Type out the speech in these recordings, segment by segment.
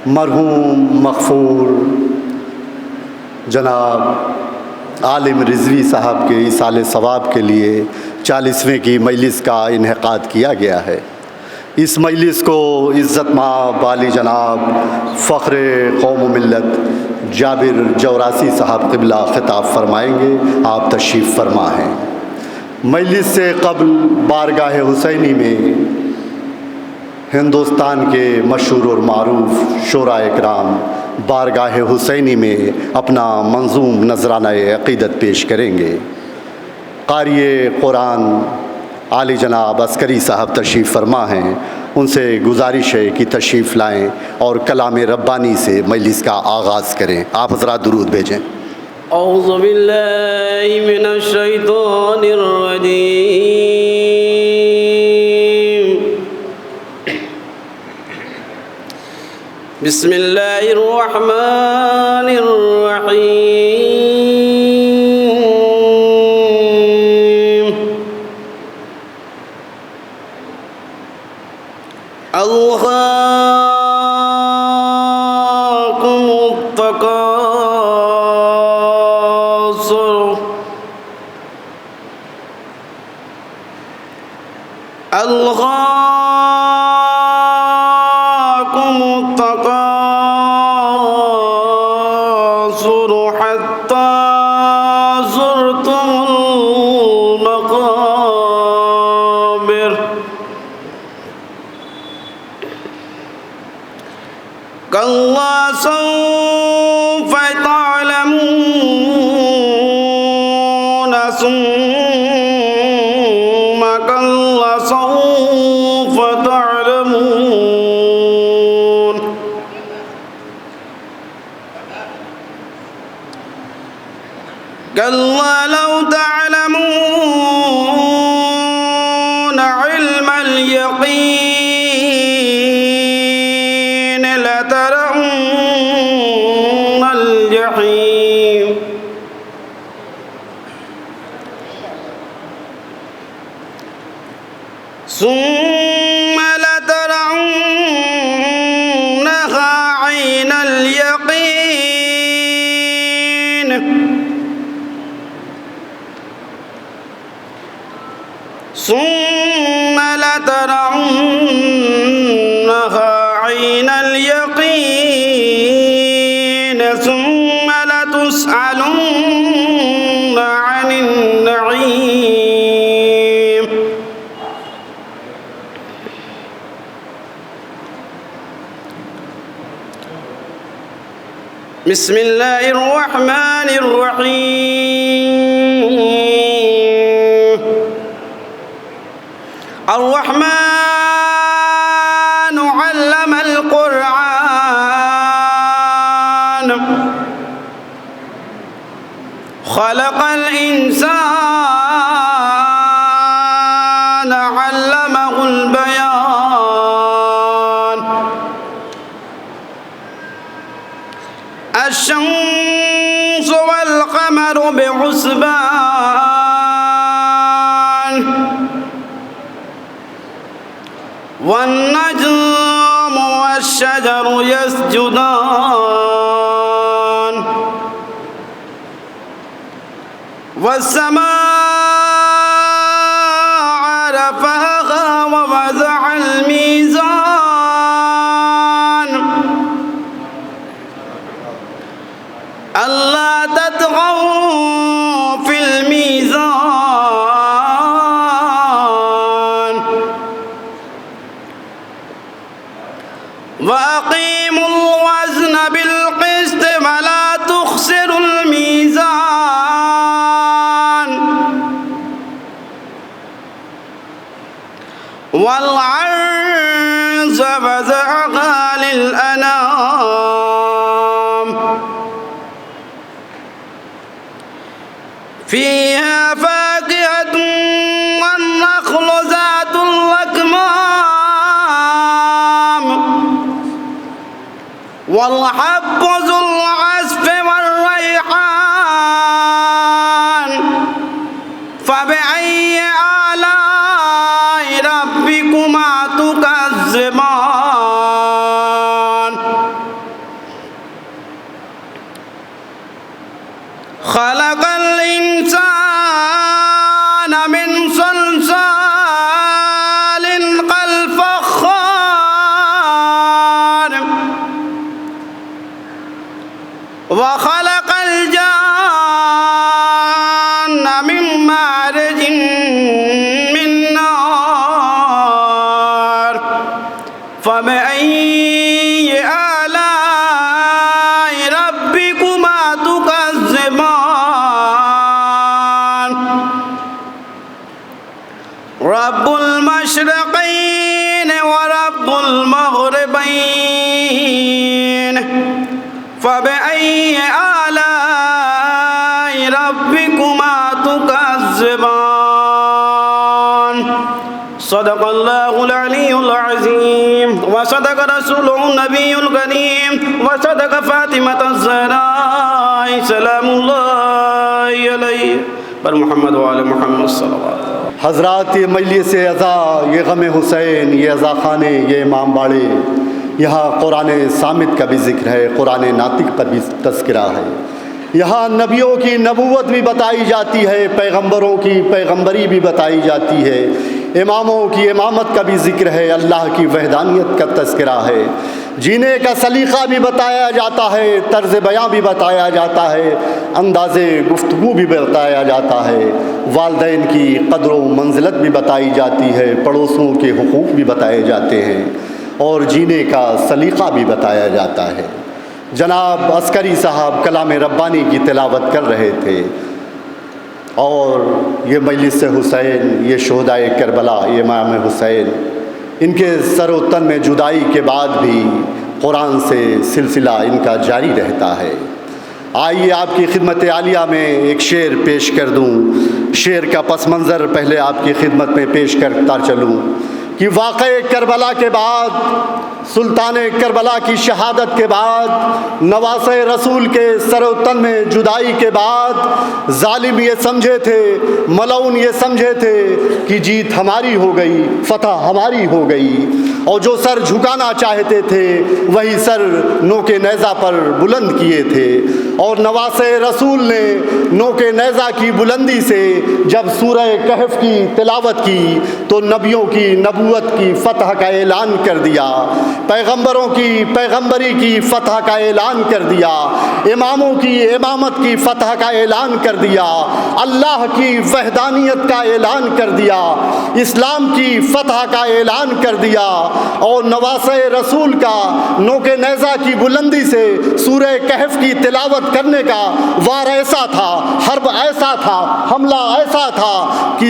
مرحوم مغفور جناب عالم رضوی صاحب کے ایصال ثواب کے لیے 40ویں کی مجلس کا انعقاد کیا گیا ہے۔ اس مجلس کو عزت مآب عالی جناب فخر قوم و ملت جابر جوراسی صاحب قبلہ خطاب فرمائیں گے۔ آپ تشریف فرما ہیں۔ مجلس سے قبل بارگاہ حسینی میں ہندوستان کے مشہور اور معروف شعراء اکرام بارگاہ حسینی میں اپنا منظوم نذرانہ عقیدت پیش کریں گے۔ قاری قرآن عالی جناب عسکری صاحب تشریف فرما ہیں، ان سے گزارش ہے کہ تشریف لائیں اور کلام ربانی سے مجلس کا آغاز کریں۔ آپ حضرات درود بھیجیں۔ اعوذ باللہ من الشیطان الرجیم، بسم اللہ الرحمن الرحیم، الہاکم التکاثر، الہاکم التکاثر حتی زرتم المقابر، کلا سوف تعلمون ثم کلا سوف تعلمون، کلا لو تعلمون علم اليقین لترون الجحیم، ثم لترونها عین الیقین، ثم لترونها عین الیقین، ثم لتسألن عن النعیم۔ بسم اللہ الرحمن الرحیم، الرحمن علم القرآن، خلق الإنسان علمه البيان، الشمس والقمر بحسبان، والنجم والشجر يسجدان، والسماء رفعها ووضع الميزان، ألا تطغوا في الميزان، وأقيموا الوزن بالقسط ولا تخسروا الميزان، والأرض وضعها للأنام، فيها فاكهة والنخل ذات الأكمام، والحب ذو العصف والريحان، فبأي آلاء ربكما تكذبان؟ وخلق الجان من مارج من نار فبأي آلاء ربكما تكذبان رب المشرقين ورب المغربين فبأي آلاء ربكما تكذبان صدق الله العلي العظيم وصدق رسوله النبي الكريم وصدق فاطمة الزهراء سلام الله عليه پر محمد وعلى محمد صلوات. حضرات، یہ مجلس عزا، یہ غم حسین، یہ عزا خانے، یہ امام باڑے، یہاں قرآن صامت کا بھی ذکر ہے، قرآن ناطق پر بھی تذکرہ ہے. یہاں نبیوں کی نبوت بھی بتائی جاتی ہے، پیغمبروں کی پیغمبری بھی بتائی جاتی ہے، اماموں کی امامت کا بھی ذکر ہے، اللہ کی وحدانیت کا تذکرہ ہے، جینے کا سلیقہ بھی بتایا جاتا ہے، طرز بیاں بھی بتایا جاتا ہے، انداز گفتگو بھی بتایا جاتا ہے، والدین کی قدر و منزلت بھی بتائی جاتی ہے، پڑوسوں کے حقوق بھی بتائے جاتے ہیں، اور جینے کا سلیقہ بھی بتایا جاتا ہے. جناب عسکری صاحب کلام ربانی کی تلاوت کر رہے تھے، اور یہ مجلس حسین، یہ شہدائے کربلا، یہ امام حسین، ان کے سر و تن میں جدائی کے بعد بھی قرآن سے سلسلہ ان کا جاری رہتا ہے. آئیے آپ کی خدمت عالیہ میں ایک شعر پیش کر دوں. شعر کا پس منظر پہلے آپ کی خدمت میں پیش کرتا چلوں کہ واقعہ کربلا کے بعد، سلطان کربلا کی شہادت کے بعد، نواسہ رسول کے سر و تن میں جدائی کے بعد، ظالم یہ سمجھے تھے، ملعون یہ سمجھے تھے کہ جیت ہماری ہو گئی، فتح ہماری ہو گئی، اور جو سر جھکانا چاہتے تھے وہی سر نوک نیزہ پر بلند کیے تھے. اور نواسہ رسول نے نوک نیزہ کی بلندی سے جب سورہ کہف کی تلاوت کی تو نبیوں کی نبوت کی فتح کا اعلان کر دیا، پیغمبروں کی پیغمبری کی فتح کا اعلان کر دیا، اماموں کی امامت کی فتح کا اعلان کر دیا، اللہ کی وحدانیت کا اعلان کر دیا، اسلام کی فتح کا اعلان کر دیا. اور نواسہ رسول کا نوک نیزہ کی بلندی سے سورہ کہف کی تلاوت کرنے کا وار ایسا تھا، حرب ایسا تھا، حملہ ایسا تھا کہ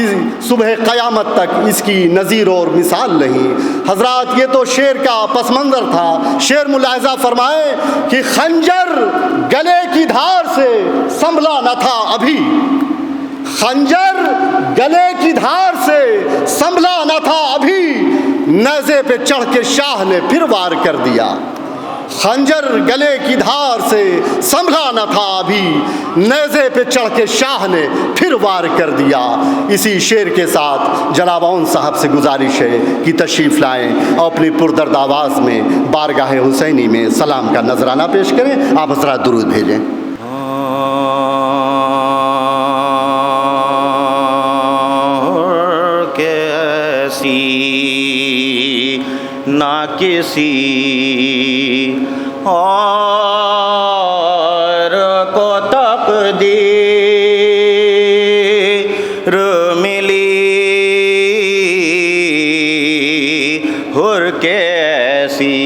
صبح قیامت تک اس کی نظیر اور مثال نہیں. حضرات، یہ تو شعر کا پس منظر تھا. شعر ملاحظہ فرمائیں کہ خنجر گلے کی دھار سے سنبھلا نہ تھا ابھی، خنجر گلے کی دھار سے سنبھلا نہ تھا ابھی، نیزے پہ چڑھ کے شاہ نے پھر وار کر دیا. خنجر گلے کی دھار سے سنبھلا نہ تھا ابھی، نیزے پہ چڑھ کے شاہ نے پھر وار کر دیا. اسی شعر کے ساتھ جناب اون صاحب سے گزارش ہے کہ تشریف لائیں اور اپنی پردرد آواز میں بارگاہ حسینی میں سلام کا نذرانہ پیش کریں. آپ حضرات درود بھیجیں. نہ کسی اور کو تقدیر ملی، حر کیسی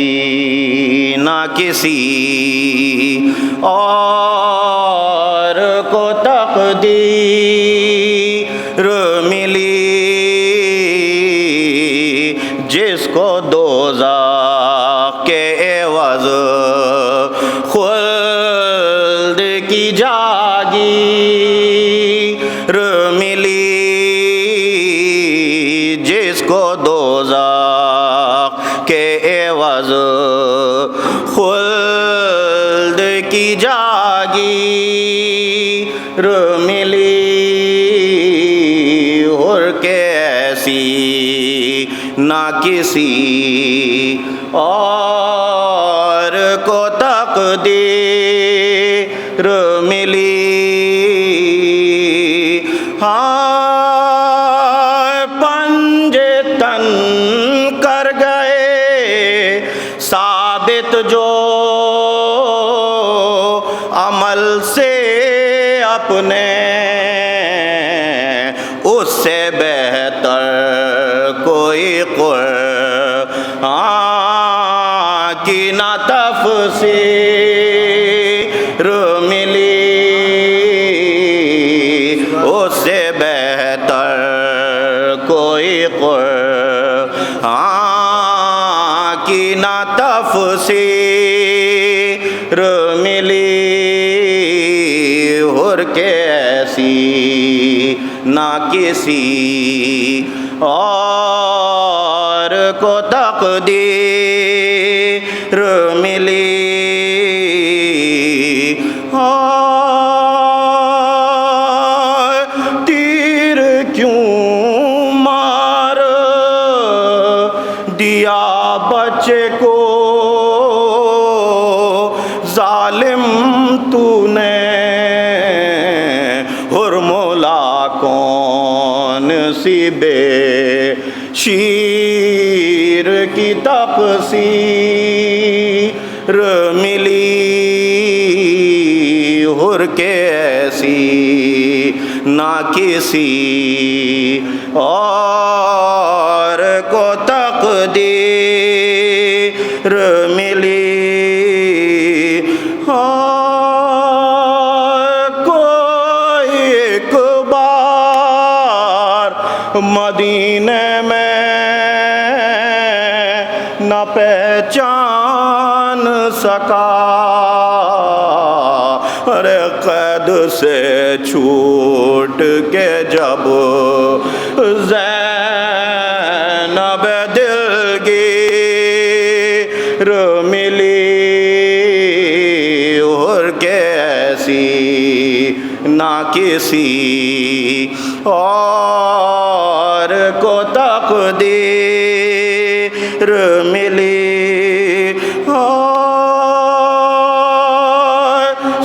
نہ کسی اور کو تقدیر ملی، جس کو دوزخ کے عوض خلد کی جاگیر ملی، جس کو دوزخ کے عوض خلد کی جاگیر ملی، اور کیسی نہ کسی اور کو تقدیر ملی. ہاں پنجے تن کر گئے ثابت جو اپنے اس سے بہتر کوئی قرآن کی نہ تفسیر ملی، اس سے بہتر کوئی قرآن کی نہ تفسیر ملی، اور کیسی نہ کسی اور کو تقدیر ملی۔ تیر کیوں مار دیا بچے کو ظالم تو نے، اور مولا کون سی بے شیر کی تقصیر ملی، اور کیسی نہ کسی اور کو تقدیر ملی۔ کوئی ایک بار مدینے میں نہ پہچان سکا، ارے قید سے چھوٹ کے جب زینب دلگیر ملی، اور کیسی نہ کسی اور کو تقدیر ملی۔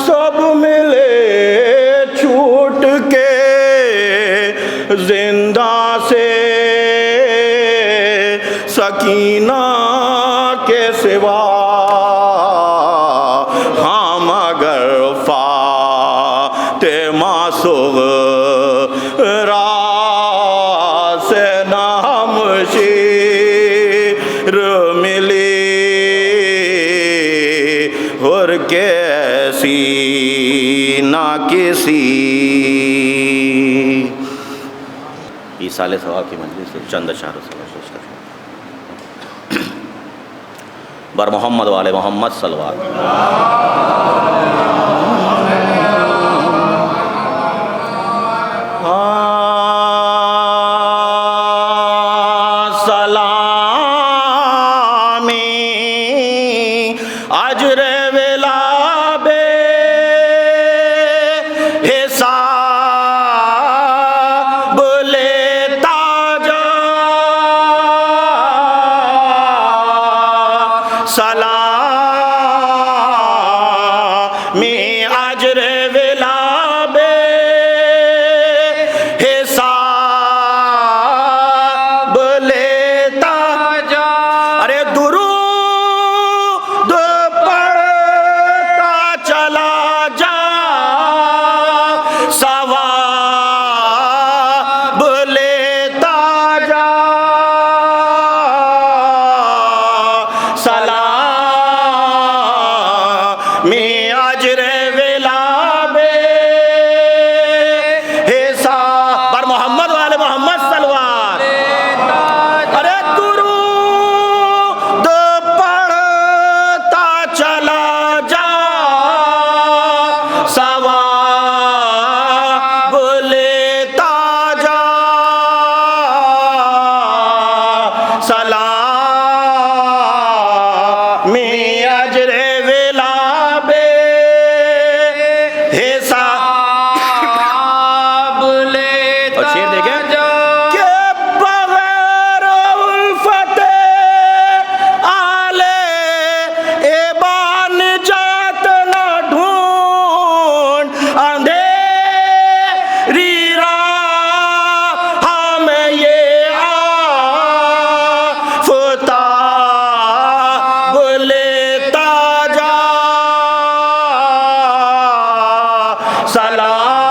سب ملے چھوٹ کے زندہ سے، سکینہ کے سوا ہم اگر فاطمہ صغریٰ سے نہ ہمشیر ملی، اور کیسی نہ کسی۔ ایصال ثواب کی مجلس سے چند اشعار سے مشہور کریں۔ بر محمد و آل محمد صلوات۔ سلامی اجر ولا بے حساب لیتا جا، سلامی اجر ولا بے حساب لیتا جا، ارے درود پڑھتا چلا جا، ثواب لیتا جا، سلامی اجر ولا بے حساب، بر محمد و آل محمد صلوات۔ ارے درود پڑھتا چلا جا، ثواب لیتا جا، سلامی اجر ولا بے حساب لیتا اور شعر دیکھیں کہ بغیر الفت آل ایبان جات نہ ڈھونڈ، اندھیری راہ میں یہ آفتاب لیتا جا، سلام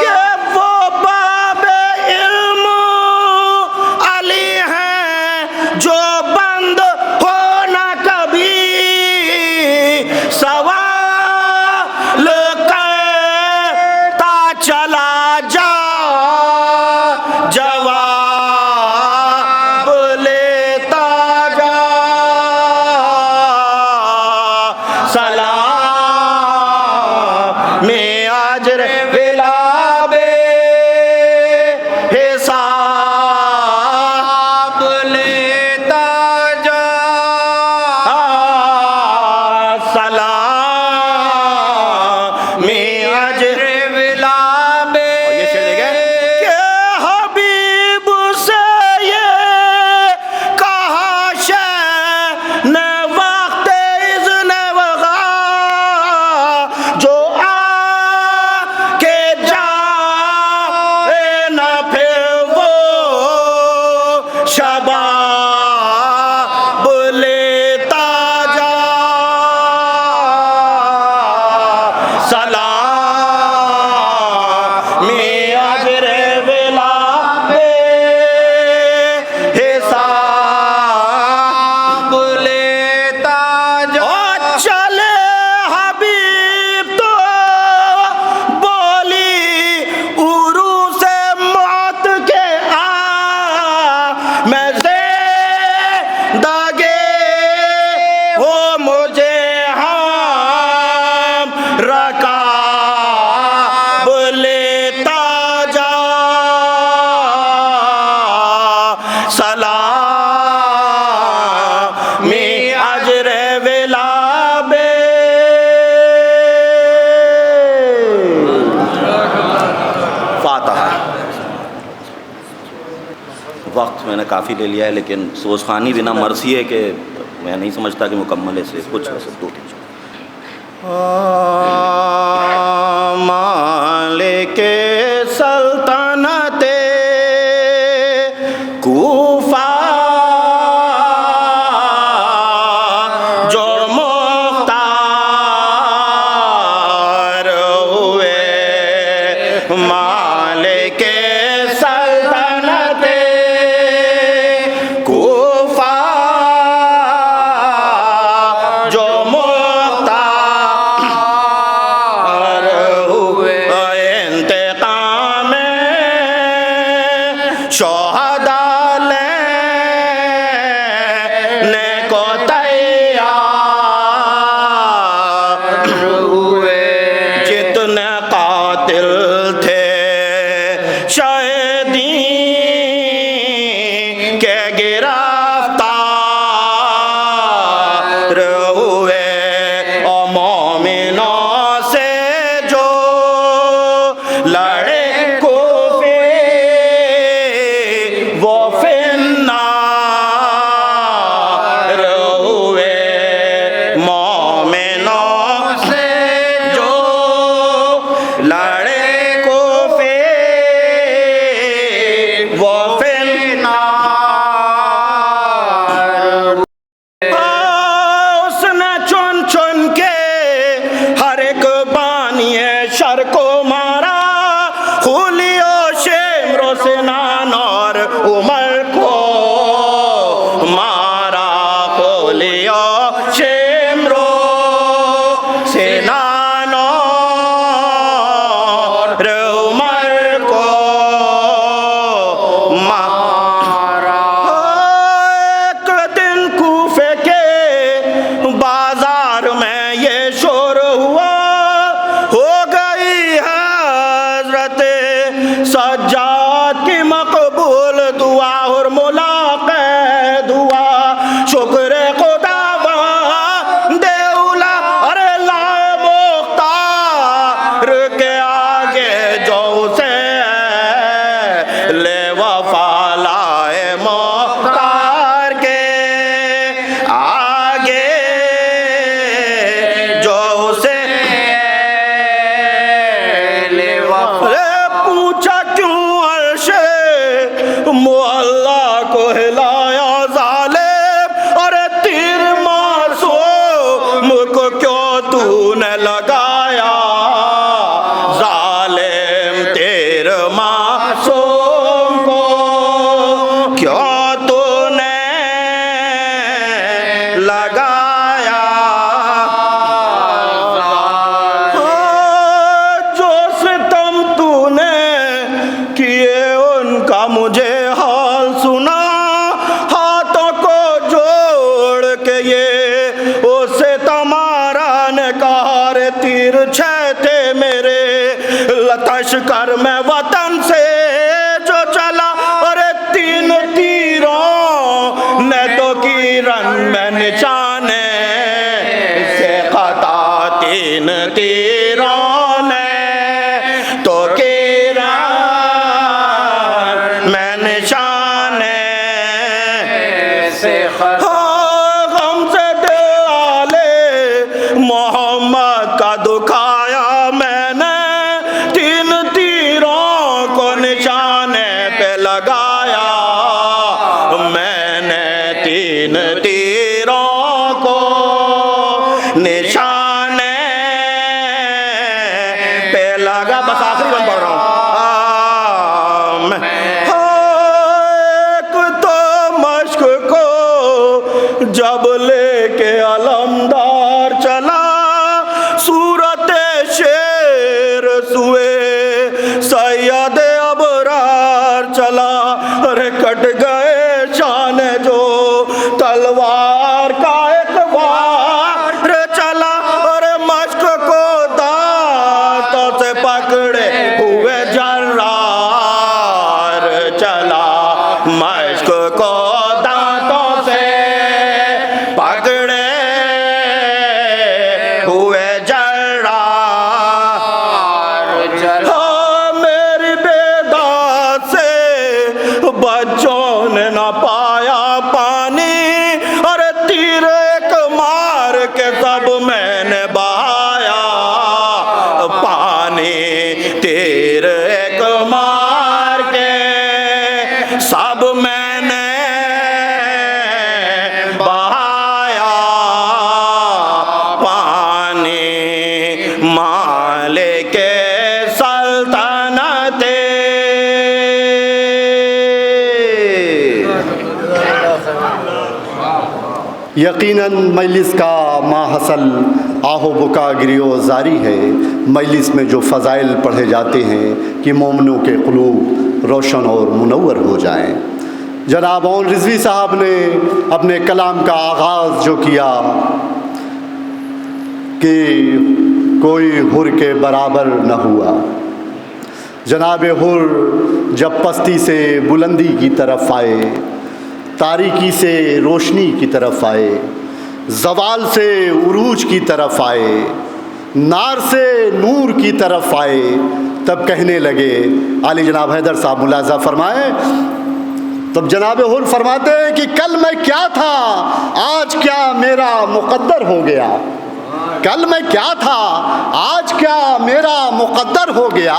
کہ وہ باب علم علی ہیں جو بند ہونا کبھی سوال کرتا چلا جا جواب لیتا جا سلام میں اجر ولا بے حساب لیتا جا۔ سلام میں اجر ولا بے یہ شعر دیکھیں کہ حبیب سے یہ کہا شہ نے وقت اذن وغا جو آ کے جائے نہ پھر وہ شباب لیتا جا سلام میں اجر ولا بے حساب لیتا جا۔ اور چلے حبیب تو بولی عروس موت کے آ میں زندگی ہو مجھے ہم رکاب لیتا جا سلام میں اجر ولا بے فاتحہ۔ وقت میں نے کافی لے لیا ہے، لیکن سوزخانی بنا مرثی ہے کہ میں نہیں سمجھتا کہ مکمل ہے، سے کچھ ایسے 2-3 مالک سلطنت کوفہ جو مختار ہوئے، مالک سلطنت کوفہ جو مختار ہوئے، انتقام شہداء لینے کو تیار ہوئے، جتنے قاتل تھے شہیدین کے گرفتار ہوئے، اور مومنوں سے جو لڑے کوفے وہ فی النار ہوئے، مومنوں سے جو لڑے کوفے وہ فی النار۔ اس نے چن چن کے ہر ایک بانی شر کو مارا، خولیو شمرو سنان اور عمر کو مارا، خولیو شمرو سنان اور عمر کو مارا۔ ایک دن کوفے کے بازار میں یہ شور ہوا، ہو گئی ہے حضرت سجاد کی معصوم کو کیوں تو نے لگایا جو ستم تو نے کیے ان کا مجھے حال سنا ہاتھوں کو جوڑ کے یہ اسے تمہارا نے کہا رے تیر چھتے میرے لتش کر میں وطن سے جو چلا اور 3 تیروں نے تو کرن میں نشانے سے خطا 3 تیروں نے تو کرن میں نشانے سے غم سے دلالے محمد کا دکھایا میں نے 3 تیروں کو نشانے پہ لگایا میں نے 3 تیروں کو نشانے پہ لگا بس آخری بند پڑھ رہا ہوں ایک تو مشق کو جب لے کے علمدار چلا صورت شیر سوئے سید ابرار چلا ارے کٹ گئے شان جو تلوار کا ایک وار چلا اور مشق کو دانتوں سے پکڑے ہوئے جرار چلا مشق کو دانتوں سے پکڑے ہوئے جرار میری بیداد سے بچوں نے نہ پایا پانی اور تیر ایک مار کے سب میں نے بہایا پانی تیر ایک مار کے سب میں نے بہایا پانی مالک سلطنت یقیناً مجلس کا ماحصل آہ و بکا گریو زاری ہے۔ مجلس میں جو فضائل پڑھے جاتے ہیں کہ مومنوں کے قلوب روشن اور منور ہو جائیں۔ جناب عون رضوی صاحب نے اپنے کلام کا آغاز جو کیا کہ کوئی حر کے برابر نہ ہوا، جناب حر جب پستی سے بلندی کی طرف آئے، تاریکی سے روشنی کی طرف آئے، زوال سے عروج کی طرف آئے، نار سے نور کی طرف آئے، تب کہنے لگے، عالی جناب حیدر صاحب ملاحظہ فرمائیں، تب جناب حر فرماتے ہیں کہ کل میں کیا تھا آج کیا میرا مقدر ہو گیا، کل میں کیا تھا آج کیا میرا مقدر ہو گیا،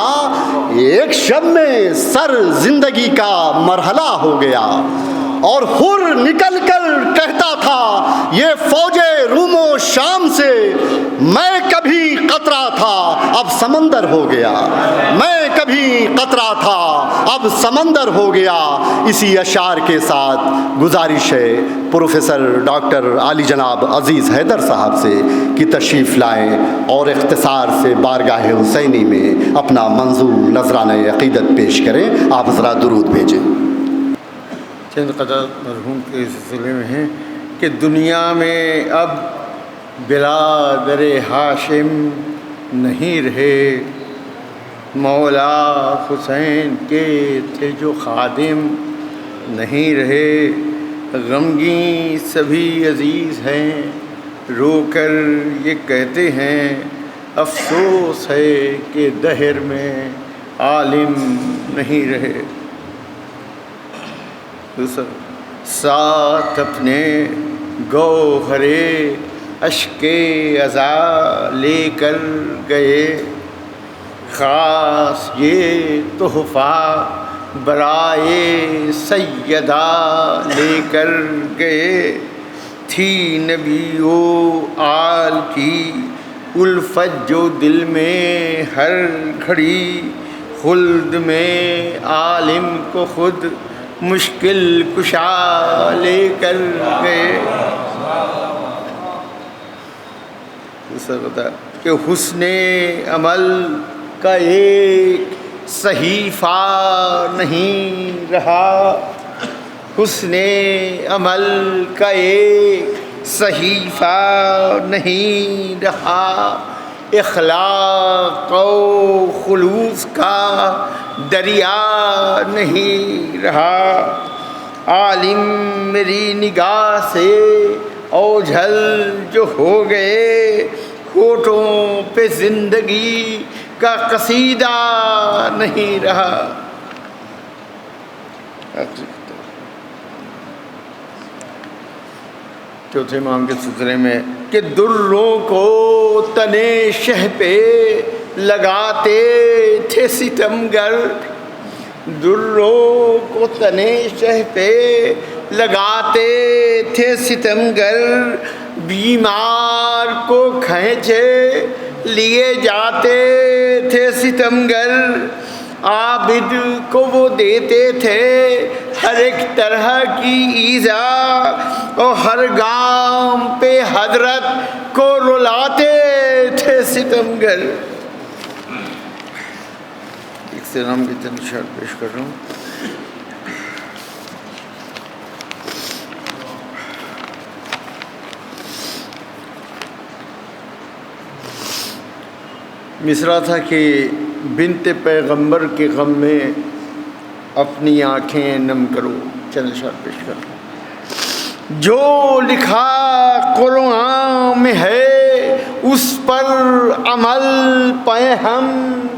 ایک شب میں سر زندگی کا مرحلہ ہو گیا، اور حر نکل کر کہتا تھا یہ فوج روم و شام سے میں کبھی قطرہ تھا اب سمندر ہو گیا، میں کبھی قطرہ تھا اب سمندر ہو گیا۔ اسی اشعار کے ساتھ گزارش ہے پروفیسر ڈاکٹر عالی جناب عزیز حیدر صاحب سے کہ تشریف لائیں اور اختصار سے بارگاہ حسینی میں اپنا منظور نذرانہ عقیدت پیش کریں۔ آپ ذرا درود بھیجیں۔ چند قطع مرحوم کے سلسلے میں ہیں کہ دنیا میں اب برادر ہاشم نہیں رہے، مولا حسین کے تھے جو خادم نہیں رہے، غمگین سبھی عزیز ہیں، رو کر یہ کہتے ہیں افسوس ہے کہ دہر میں عالم نہیں رہے۔ ساتھ اپنے گوہرے اشک عزا لے کر گئے، خاص یہ تحفہ برائے سیدہ لے کر گئے، تھی نبی و آل کی الفت جو دل میں ہر گھڑی، خلد میں عالم کو خود مشکل کشا لے کر گئے. دوسرا بتا کہ حسن عمل کا ایک صحیفہ نہیں رہا. حسن عمل کا ایک صحیفہ نہیں رہا. اخلاق و خلوص کا دریا نہیں رہا. عالم میری نگاہ سے اوجھل جو ہو گئے، ہونٹوں پہ زندگی کا قصیدہ نہیں رہا. چوتھے امام کے سلسلے میں کہ دروں کو تنے شہ پہ لگاتے تھے ستمگر. دروں کو تنے شہ پہ لگاتے تھے ستمگر. بیمار کو کھینچے لیے جاتے تھے ستمگر. عابد کو وہ دیتے تھے ہر ایک طرح کی ایذا، اور ہر گام پہ حضرت کو رلاتے تھے ستمگر. ایک سے نام کی چند اشعار پیش کر رہا ہوں. مصرع تھا کہ بنت پیغمبر کے غم میں اپنی آنکھیں نم کرو. چند اشعار پیش کرو. جو لکھا قرآن میں ہے اس پر عمل پہم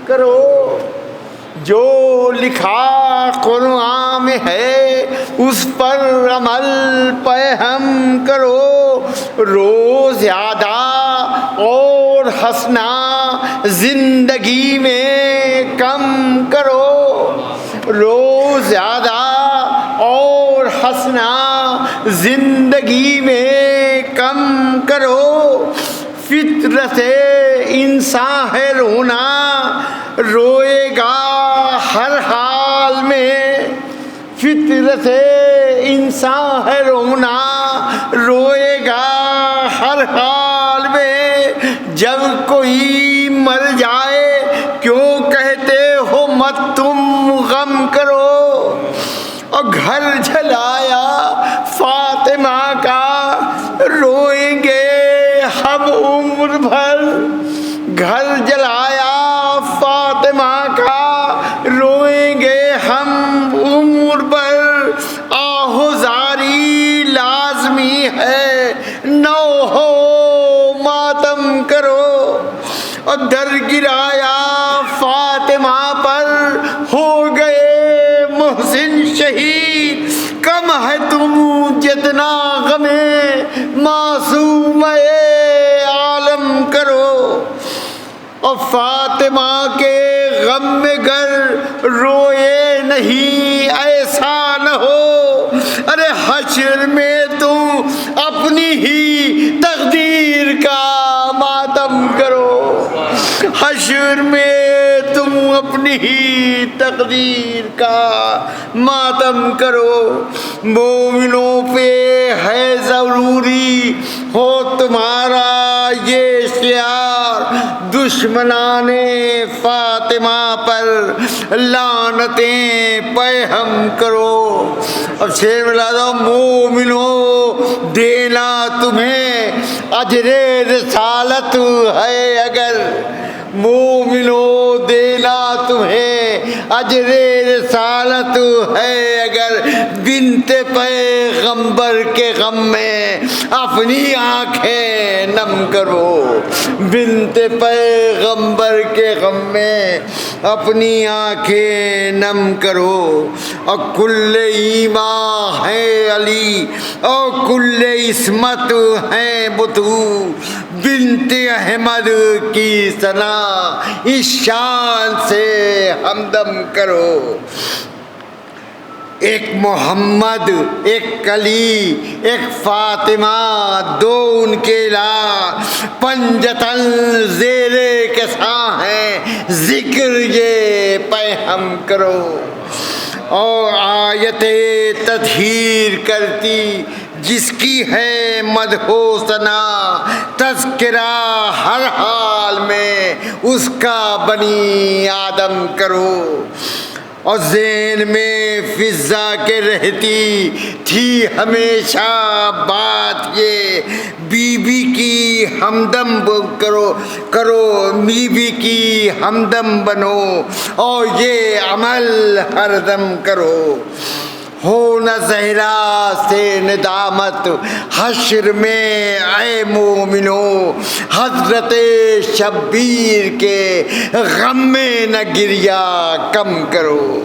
کرو. جو لکھا قرآن میں ہے اس پر عمل پہم کرو. روز زیادہ اور ہنسنا زندگی میں کم کرو. روز زیادہ اور ہنسنا زندگی میں کم کرو. فطرت انسان ہے رونا، روئے گا ہر حال میں. فطرت انسان ہے رونا، روئے گا ہر حال میں. جب کوئی مر جائے کیوں کہتے ہو مت تم غم کرو. اور گھر جلایا فاطمہ کا روئیں گے ہم عمر بھر. گھر جلایا فاطمہ کا روئیں گے ہم عمر بھر. آہوزاری لازمی ہے نہ ہو ماتم کرو. اور در گرایا فاطمہ پر ہو گئے محسن شہید. کم ہے تم جتنا غم معصوم عالم کرو. اور فاطمہ کے غم میں گر روئے نہیں ایسا نہ ہو. ارے حشر میں تم اپنی ہی تقدیر کا ماتم کرو. حشر میں تم اپنی ہی تقدیر کا ماتم کرو. مومنوں پہ ہے ضروری ہو تمہارا یہ شعار. دشمنان فاطمہ پر لعنتیں پہم کرو. اب شعر میں لا دو. مومنوں دینا تمہیں اجر رسالت ہے اگر. مومنوں دینا تمہیں اجر رسالت ہے اگر. بنت پیغمبر کے غم میں اپنی آنکھیں نم کرو. بنت پیغمبر کے غم میں اپنی آنکھیں نم کرو. اور کل ایمان ہے علی اور کل عصمت ہے بتو. بنت احمد کی ثنا اس شان سے ہمدم کرو. ایک محمد، ایک علی، ایک فاطمہ، دو ان کے لاش پنجتن زیر کساں ہیں، ذکر یہ پہ ہم کرو۔ اور آیت تطہیر کرتی جس کی ہے مدح و ثنا، تذکرہ ہر حال میں اس کا بنی آدم کرو۔ اور ذہن میں فضا کے رہتی تھی ہمیشہ بات یہ، بی بی کی ہمدم کرو، بی بی کی ہمدم بنو، اور یہ عمل ہر دم کرو۔ ہو نہ زہرا سے ندامت حشر میں اے مومنو، حضرت شبیر کے غم میں نہ گریہ کم کرو۔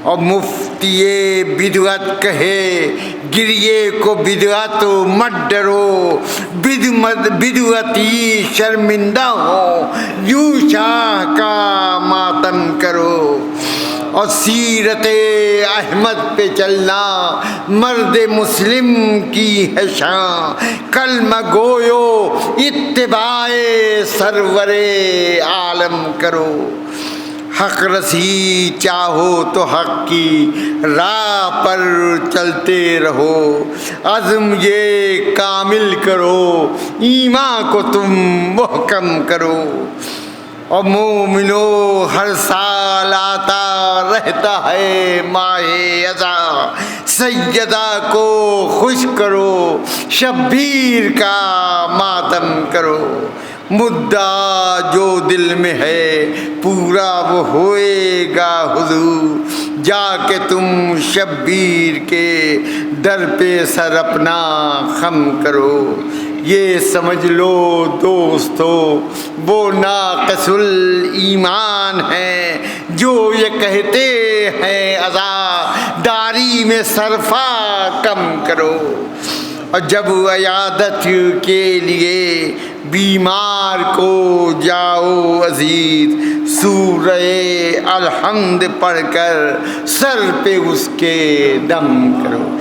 اور مفتی بدعت کہے گریے کو بدعت مت ڈرو، بدعتی شرمندہ ہو یوں شاہ کا ماتم کرو۔ اور سیرت احمد پہ چلنا مرد مسلم کی ہے شان، کلمہ گویو اتباع سرور عالم کرو۔ حق رسی چاہو تو حق کی راہ پر چلتے رہو، عزم یہ کامل کرو، ایمان کو تم محکم کرو۔ اور مومنو ہر سال آتا رہتا ہے ماہ اذا، سیدہ کو خوش کرو، شبیر کا ماتم کرو۔ مدعا جو دل میں ہے پورا وہ ہوئے گا حضور، جا کے تم شبیر کے در پہ سر اپنا خم کرو۔ یہ سمجھ لو دوستو وہ ناقص الایمان ہیں جو یہ کہتے ہیں عزاداری میں صرفہ کم کرو۔ اور جب عیادت کے لیے بیمار کو جاؤ عزیز، سورہ الحمد پڑھ کر سر پہ اس کے دم کرو۔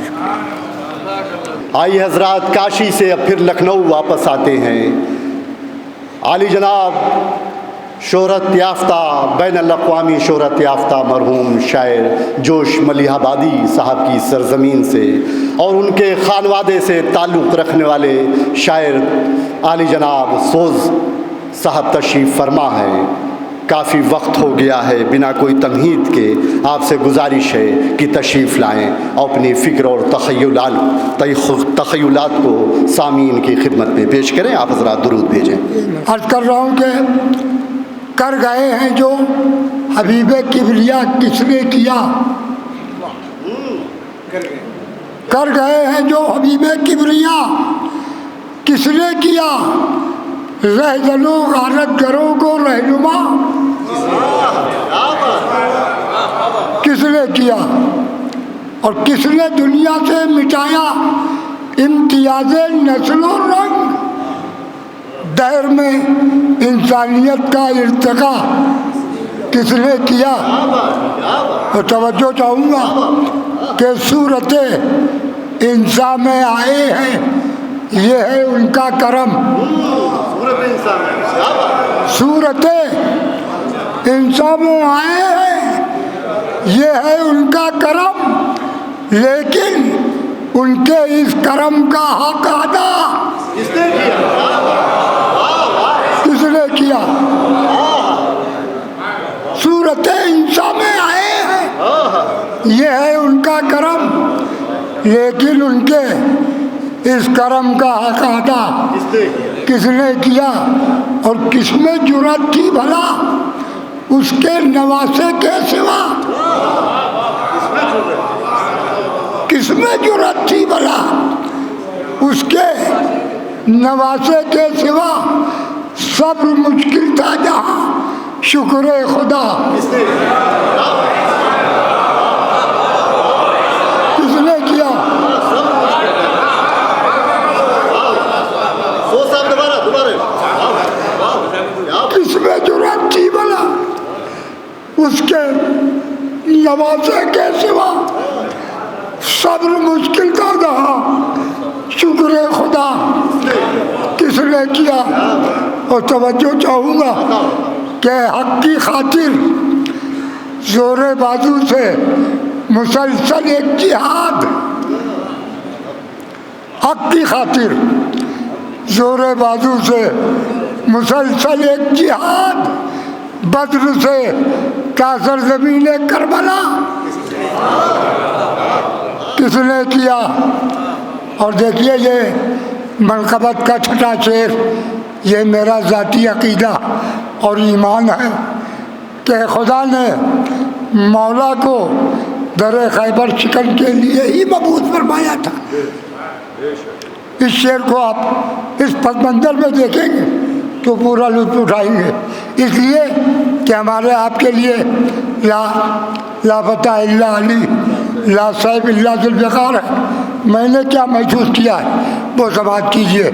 آئی حضرات کاشی سے اب پھر لکھنؤ واپس آتے ہیں۔ عالی جناب شہرت یافتہ، بین الاقوامی شہرت یافتہ مرحوم شاعر جوش ملیح آبادی صاحب کی سرزمین سے اور ان کے خانوادے سے تعلق رکھنے والے شاعر عالی جناب سوز صاحب تشریف فرما ہیں۔ کافی وقت ہو گیا ہے، بنا کوئی تمہید کے آپ سے گزارش ہے کہ تشریف لائیں اور اپنی فکر اور تخیلات کو سامعین کی خدمت میں پیش کریں۔ آپ حضرات درود بھیجیں۔ عرض کر رہا ہوں کہ کر گئے ہیں جو حبیب کبریا کس نے کیا، کر گئے ہیں جو حبیب کبریا کس نے کیا، رہزنوں غارت گروں کو رہنما کس نے کیا، اور کس نے دنیا سے مٹایا امتیاز نسل و رنگ، دہر میں انسانیت کا ارتقا کس نے کیا۔ اور توجہ چاہوں گا کہ صورت انسان میں آئے ہیں، یہ ہے ان کا کرم، صورت انسان میں آئے ہیں یہ ہے ان کا کرم، لیکن ان کے اس کرم کا حق ادا کس نے کیا۔ صورت انسان میں آئے ہیں یہ ہے ان کا کرم، لیکن ان کے اس کرم کا حق ادا کس نے کیا، اور کس میں جرأت تھی بھلا اس کے نواسے کے سوا، کس میں جرأت تھی بھلا اس کے نواسے کے سوا، صبر مشکل تھا جہاں شکر خدا کس نے کیا۔ کس میں جرأت تھی بھلا اس کے نواسے کے سوا، صبر مشکل کا رہا، شکر خدا کس نے کیا؟ اور توجہ چاہوں گا کہ حق کی خاطر زور بازو سے مسلسل ایک جہاد، حق کی خاطر زور بازو سے مسلسل ایک جہاد، بدر سے تا سرزمین کربلا کس نے کیا؟ اور دیکھیے یہ منقبت کا چھٹا شعر، یہ میرا ذاتی عقیدہ اور ایمان ہے کہ خدا نے مولا کو در خیبر شکن کے لیے ہی مبعوث فرمایا تھا۔ اس شعر کو آپ اس پس منظر میں دیکھیں گے تو پورا لطف اٹھائیں گے، اس لیے کہ ہمارے آپ کے لیے لا فتح الا علی، لا صاحب الا ذوالفقار ہے۔ میں نے کیا محسوس کیا ہے وہ سماعت کیجیے۔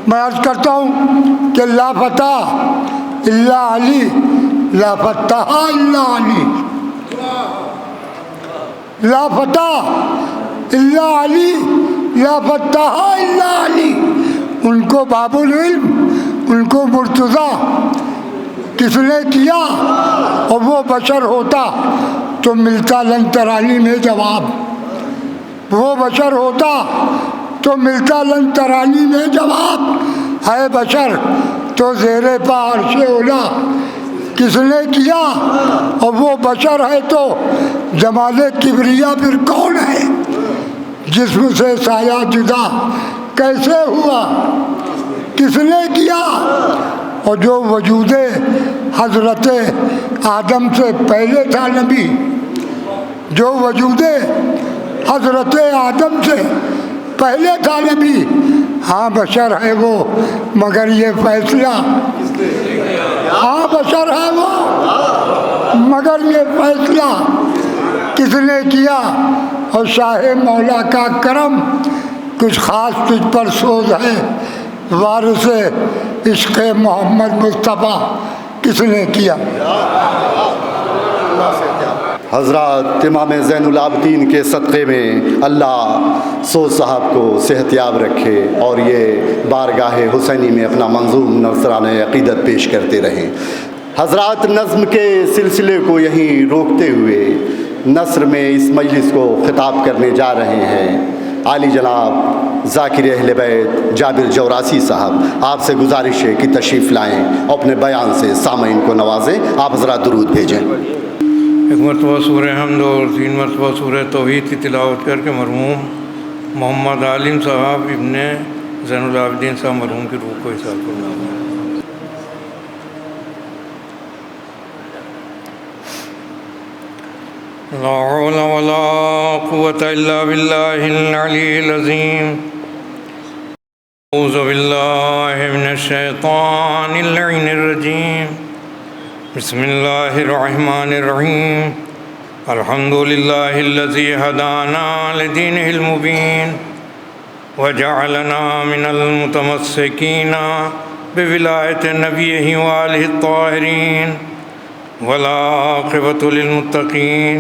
میں عرض کرتا ہوں کہ لا فتح الا علی، لا فتح الا علی، لا فتح الا علی، لا فتح الا علی۔ ان کو باب العلم، ان کو مرتضیٰ کس نے کیا؟ اور وہ بشر ہوتا تو ملتا لن ترانی میں جواب، وہ بشر ہوتا تو ملتا لن ترانی میں جواب، ہے بشر تو زیر پا عرش اولا کس نے کیا؟ اور وہ بشر ہے تو جمال کبریا پھر کون ہے؟ جسم سے سایہ جدا کیسے ہوا؟ کس نے کیا؟ اور جو وجود حضرت آدم سے پہلے تھا نبی، جو وجود حضرت آدم سے پہلے تھا نبی، ہاں بشر ہے وہ مگر یہ فیصلہ، ہاں بشر ہے وہ مگر یہ فیصلہ کس نے کیا؟ اور شاہ مولا کا کرم کچھ خاص تجھ پر سوز ہے، وارث عشق محمد مصطفیٰ کس نے کیا؟ حضرات امام زین العابدین کے صدقے میں اللہ سوز صاحب کو صحت یاب رکھے اور یہ بارگاہ حسینی میں اپنا منظوم نذرانہ عقیدت پیش کرتے رہیں۔ حضرات نظم کے سلسلے کو یہیں روکتے ہوئے نثر میں اس مجلس کو خطاب کرنے جا رہے ہیں عالی جناب ذاکر اہل بیت جابر جوراسی صاحب۔ آپ سے گزارش ہے کہ تشریف لائیں اور اپنے بیان سے سامعین کو نوازیں۔ آپ حضرات درود بھیجیں۔ ایک مرتبہ سورہ حمد اور 3 مرتبہ سورہ توحید کی تلاوت کر کے مرحوم محمد عالم صاحب ابن زین العابدین صاحب مرحوم کی روح کو احسان فرمائیں۔ لا حول ولا قوة إلا بالله العلي العظيم۔ أعوذ بالله من الشيطان اللعين الرجيم۔ بسم الله الرحمن الرحيم۔ الحمد لله الذي هدانا لدينه المبين وجعلنا من المتمسكين بولاية نبيه وآله الطاهرين، والعاقبة للمتقين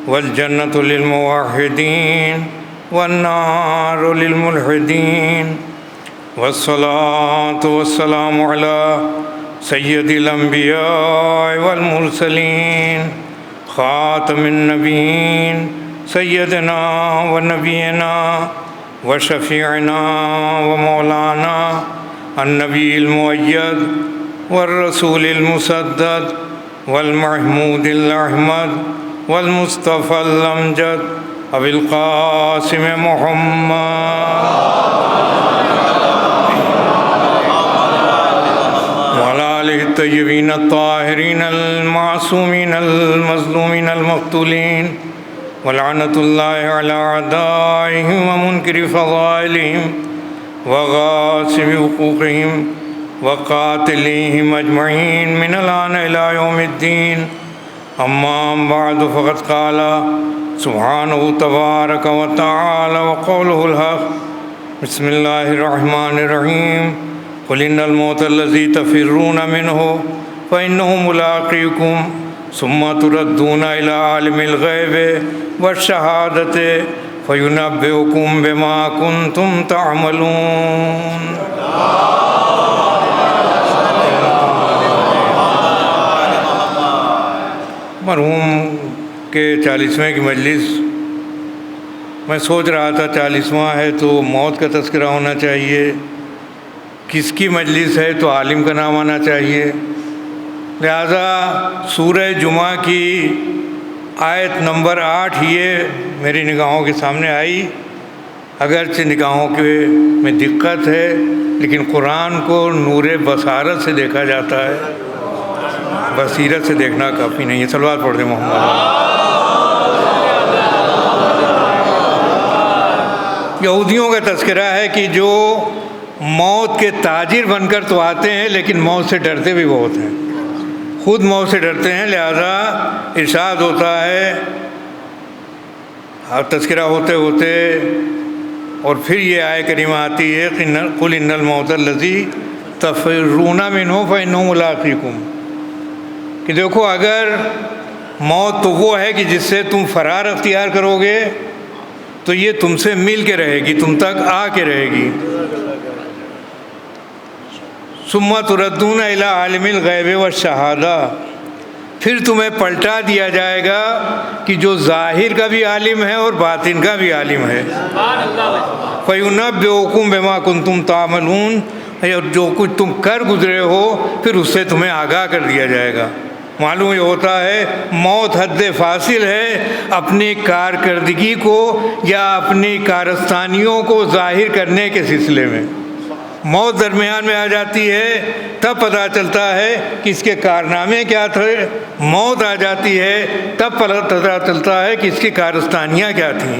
والجنة للموحدين والنار للملحدين، والصلاة والسلام على سید الانبیاء والمرسلین خاتم النبیین سیدنا و نبینا و شفیعنا و مولانا النبی المؤید والرسول المسدد والمحمود الاحمد والمصطفى الامجد ابی القاسم محمد الطیبین الطاہرین المعصومین المظلومین المقتولین ولعنۃ اللہ علی اعدائہم ومنکر فضائلہم وغاصب حقوقہم وقاتلیہم اجمعین من الآن الی یوم الدین، اما بعد فقد قال سبحانہ تبارک و تعالی وقولہ الحق۔ بسم اللہ الرحمن الرحیم۔ قل ان الموت الذي تفرون منه فإنه ملاقيكم ثم تردون إلى عالم الغيب والشهادة فَيُنَبِّئُكُم بِمَا كُنتُمْ تَعْمَلُونَ۔ مرحوم کے 40ویں کی مجلس، میں سوچ رہا تھا 40واں ہے تو موت کا تذکرہ ہونا چاہیے، کس کی مجلس ہے تو عالم کا نام آنا چاہیے، لہذا سورہ جمعہ کی آیت نمبر 8 یہ میری نگاہوں کے سامنے آئی۔ اگرچہ نگاہوں کے میں دقت ہے لیکن قرآن کو نور بصارت سے دیکھا جاتا ہے، بصیرت سے دیکھنا کافی نہیں ہے۔ صلوات پڑھ دیں محمد۔ یہودیوں کا تذکرہ ہے کہ جو موت کے تاجر بن کر تو آتے ہیں لیکن موت سے ڈرتے بھی بہت ہیں، خود موت سے ڈرتے ہیں، لہذا ارشاد ہوتا ہے تذکرہ ہوتے ہوتے اور پھر یہ آیہ کریمہ آتی ہے قُلْ إِنَّ الْمَوْتَ الَّذِي تَفِرُّونَ مِنْهُ فَإِنَّهُ مُلَاقِيكُمْ، کہ دیکھو اگر موت تو وہ ہے کہ جس سے تم فرار اختیار کرو گے تو یہ تم سے مل کے رہے گی، تم تک آ کے رہے گی۔ ثُمَّ تُرَدُّونَ إِلَىٰ عَالِمِ الْغَيْبِ وَالشَّهَادَةِ، پھر تمہیں پلٹا دیا جائے گا کہ جو ظاہر کا بھی عالم ہے اور باطن کا بھی عالم ہے۔ فَيُنَبِّئُكُم بِمَا كُنتُمْ تَعْمَلُونَ، اور جو کچھ تم کر گزرے ہو پھر اس سے تمہیں آگاہ کر دیا جائے گا۔ معلوم یہ ہوتا ہے موت حد فاصل ہے اپنی کارکردگی کو یا اپنی کارستانیوں کو ظاہر کرنے کے سلسلے میں۔ موت درمیان میں آ جاتی ہے تب پتہ چلتا ہے کہ اس کے کارنامے کیا تھے، موت آ جاتی ہے تب پتہ چلتا ہے کہ اس کی کارستانیاں کیا تھیں،